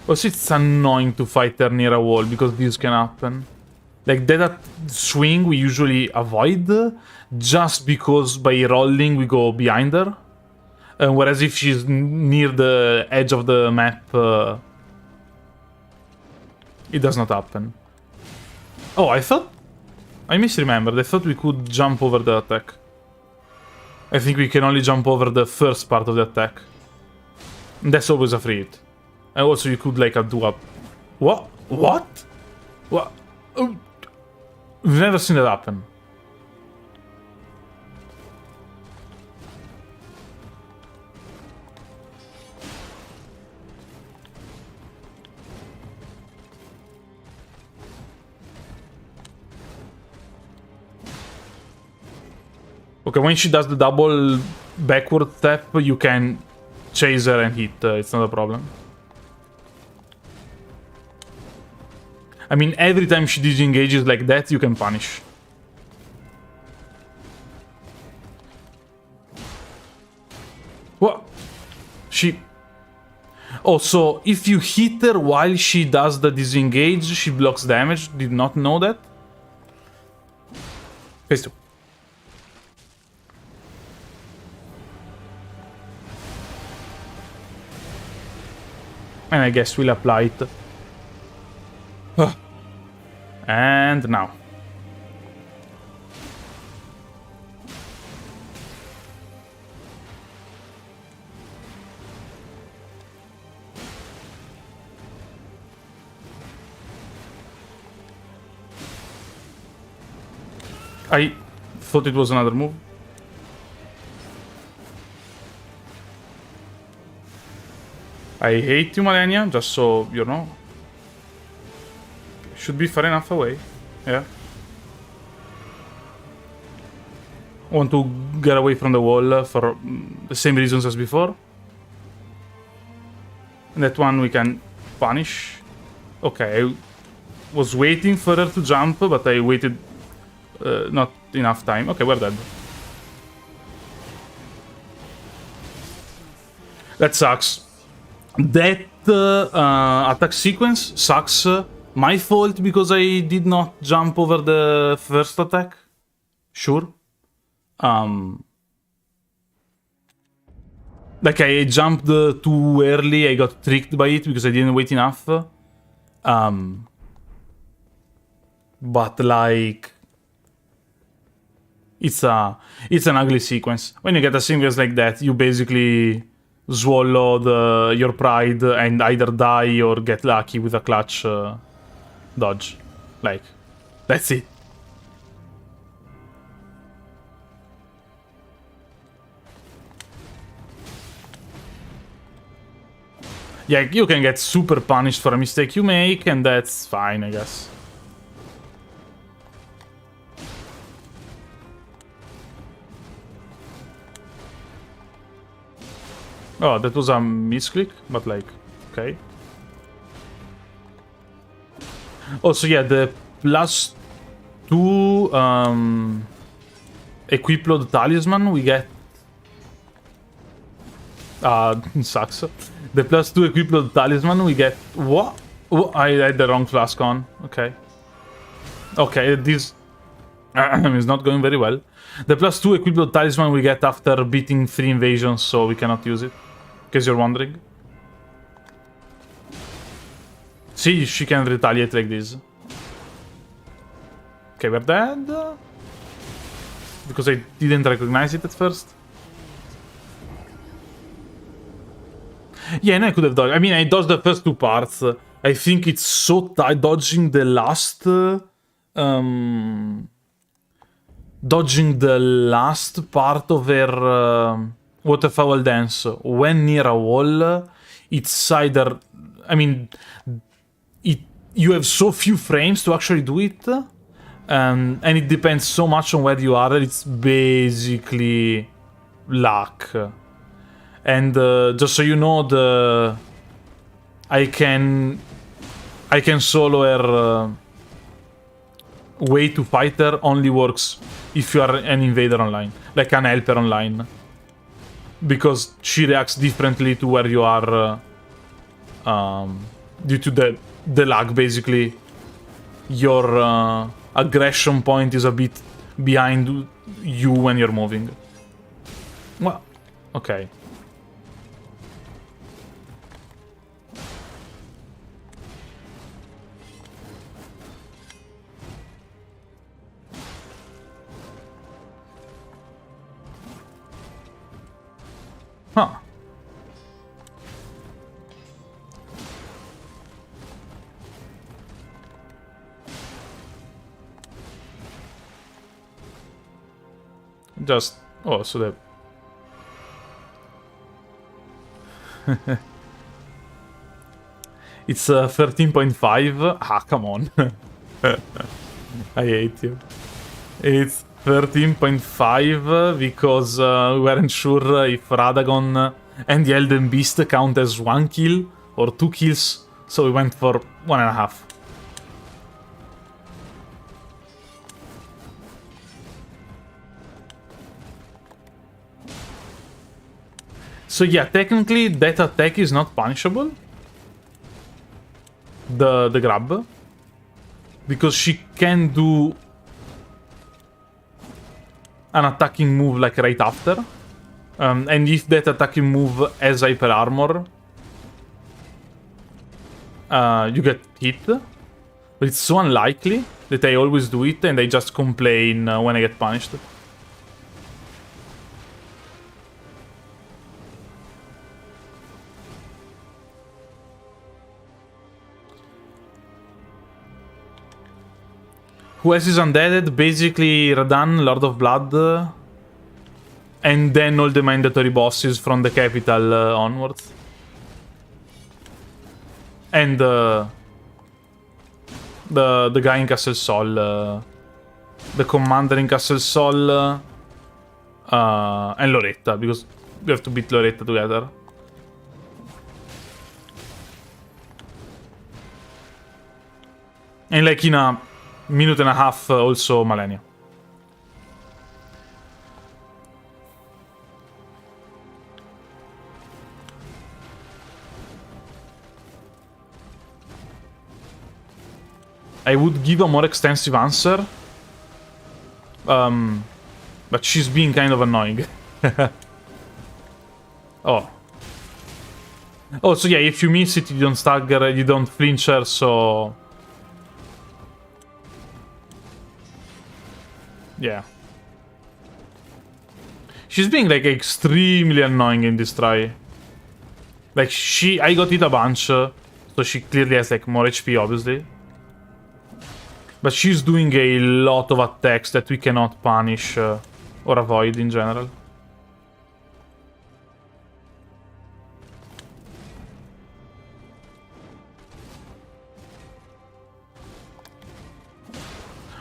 Also, it's annoying to fight her near a wall, because this can happen. Like that swing we usually avoid, just because by rolling we go behind her. Whereas if she's near the edge of the map, it does not happen. Oh, I misremembered. I thought we could jump over the attack. I think we can only jump over the first part of the attack. That's always a free hit. And also you could like do a... What? What? What? Oh. We've never seen that happen. Okay, when she does the double backward step, you can chase her and hit. It's not a problem. I mean, every time she disengages like that, you can punish. What? She... Oh, so if you hit her while she does the disengage, she blocks damage. Did not know that. Phase 2. And I guess we'll apply it. And now. I thought it was another move. I hate you, Malenia, just so you know. Should be far enough away. Yeah. Want to get away from the wall for the same reasons as before. And that one we can punish. Okay, I was waiting for her to jump, but I waited not enough time. Okay, we're dead. That sucks. That attack sequence sucks. My fault because I did not jump over the first attack. Sure. Like, I jumped too early, I got tricked by it because I didn't wait enough. But, like... It's an ugly sequence. When you get a sequence like that, you basically swallow your pride and either die or get lucky with a clutch dodge. Like, that's it. Yeah, you can get super punished for a mistake you make, and that's fine, I guess. Oh, that was a misclick, but like, okay. Also, yeah, the +2 equip load talisman we get. Sucks. The +2 equip load talisman we get. What? Oh, I had the wrong flask on. Okay. Okay, this is not going very well. The +2 equip load talisman we get after beating 3 invasions, so we cannot use it. In case you're wondering. See, she can retaliate like this. Okay, we're dead. Because I didn't recognize it at first. Yeah, no, I could have dodged. I mean, I dodged the first 2 parts. I think it's so tight dodging the last... dodging the last part of her waterfowl dance when near a wall, it's either... I mean, you have so few frames to actually do it, and it depends so much on where you are, it's basically luck. And just so you know, I can solo her way to fight her only works if you are an invader online, like an helper online, because she reacts differently to where you are due to the lag. Basically, your aggression point is a bit behind you when you're moving. Well, okay. Huh. Just... Oh, so that... It's 13.5. Ah, come on. I hate you. It's 13.5 because we weren't sure if Radagon and the Elden Beast count as 1 kill or 2 kills, so we went for 1.5. So yeah, technically that attack is not punishable. The grab. Because she can do an attacking move like right after. And if that attacking move has hyper armor, you get hit. But it's so unlikely that I always do it and I just complain when I get punished. Who else is undead? Basically Radan, Lord of Blood, and then all the mandatory bosses from the capital onwards. And the guy in Castle Sol, the commander in Castle Sol, and Loretta, because we have to beat Loretta together. And like in a minute and a half, also Malenia. I would give a more extensive answer But she's being kind of annoying. Oh. Oh, so yeah, if you miss it, you don't stagger, you don't flinch her, so... Yeah. She's being, like, extremely annoying in this try. Like, I got hit a bunch, so she clearly has, like, more HP, obviously. But she's doing a lot of attacks that we cannot punish or avoid in general.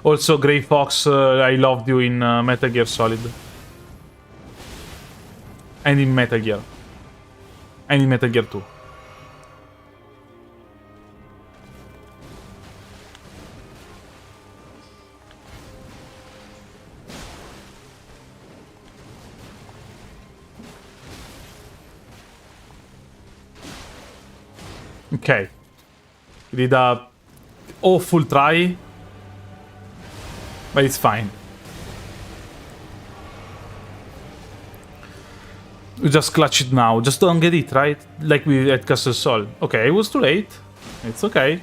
Also, Grey Fox, I loved you in Metal Gear Solid. And in Metal Gear. And in Metal Gear 2. Okay. We did a awful try. But it's fine. We just clutch it now. Just don't get it, right? Like we at Castle Sol. Okay, it was too late. It's okay.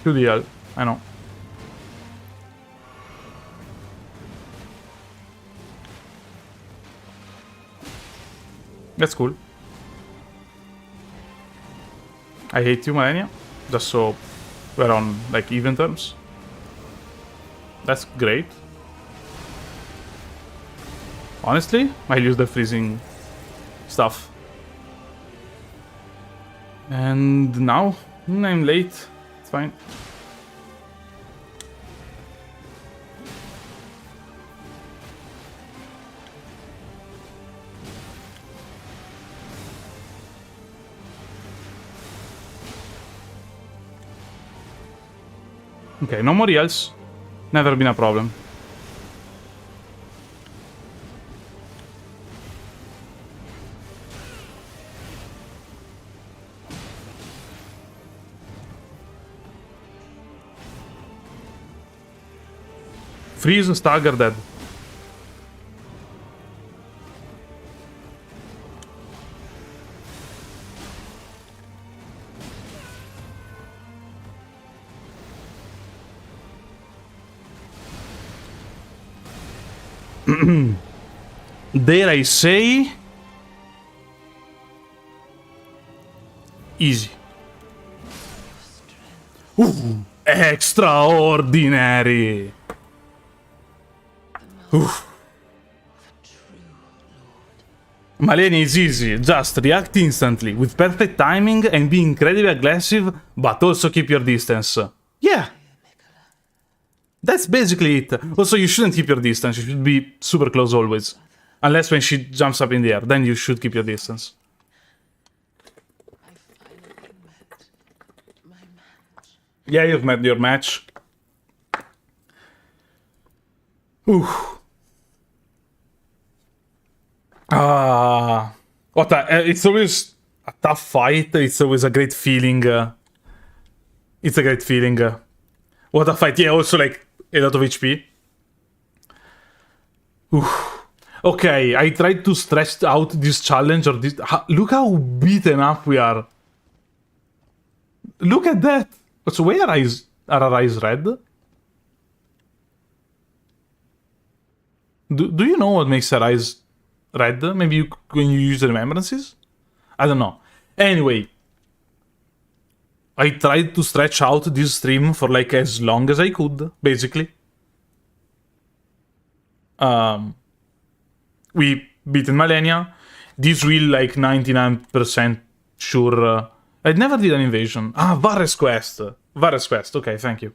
To the hell. I know. That's cool. I hate you, Malenia. Just so we're on, like, even terms. That's great. Honestly, I'll use the freezing stuff. And now, I'm late. It's fine. Okay, no more yells. Never been a problem. Freeze, stagger, dead. Dare I say... Easy. Ooh, extraordinary! Oof. Malenia is easy, just react instantly, with perfect timing and be incredibly aggressive, but also keep your distance. Yeah! That's basically it. Also, you shouldn't keep your distance, you should be super close always. Unless when she jumps up in the air, then you should keep your distance. Yeah, you've met your match. Ooh. What it's always a tough fight. It's always a great feeling. It's a great feeling. What a fight. Yeah, also like a lot of HP. Oof. Okay, I tried to stretch out this challenge or this. Look how beaten up we are. Look at that. So why are our eyes red? Do you know what makes our eyes red? Maybe when you use the remembrances? I don't know. Anyway, I tried to stretch out this stream for like as long as I could, basically. We beaten Malenia. This will like 99% sure. I never did an invasion. Ah, Varus Quest. Varus Quest. Okay, thank you.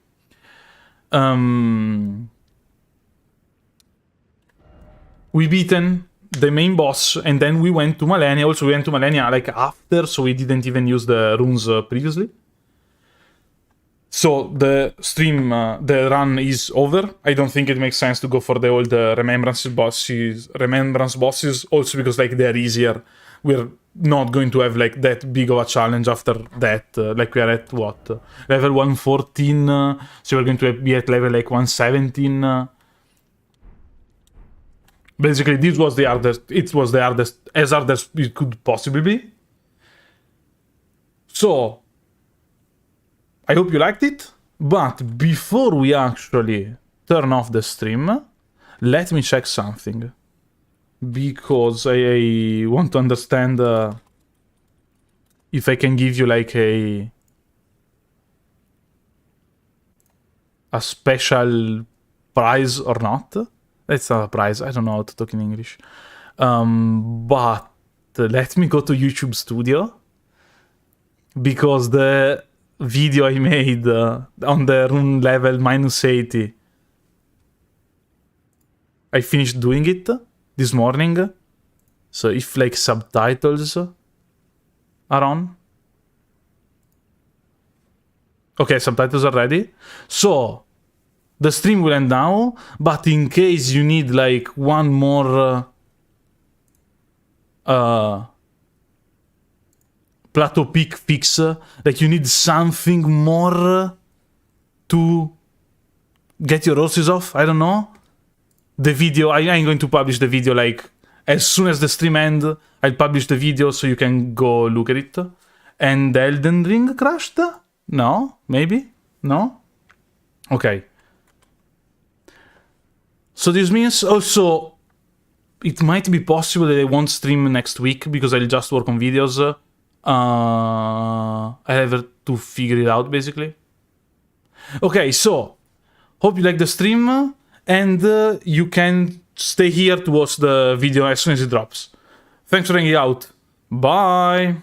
We beaten the main boss, and then we went to Malenia. Also, we went to Malenia like after, so we didn't even use the runes previously. So the stream, the run is over. I don't think it makes sense to go for the old remembrance bosses. Also because like they're easier. We're not going to have like that big of a challenge after that. Like we are at what, level 114. So we're going to be at level like 117. Basically, this was the hardest. It was the hardest, as hard as it could possibly be. So I hope you liked it, but before we actually turn off the stream, let me check something. Because I want to understand if I can give you like a special prize or not. That's not a prize, I don't know how to talk in English. But let me go to YouTube Studio. Because the video I made on the rune level -80, I finished doing it this morning. So if like subtitles are on. Okay, subtitles are ready. So the stream will end now, but in case you need like one more plateau peak fix, like you need something more to get your horses off, I don't know. The video, I'm going to publish the video like as soon as the stream ends. I'll publish the video so you can go look at it. And Elden Ring crashed? No? Maybe? No? Okay. So this means also it might be possible that I won't stream next week because I'll just work on videos. I have to figure it out basically. Okay, so hope you like the stream, and you can stay here to watch the video as soon as it drops. Thanks for hanging out. Bye!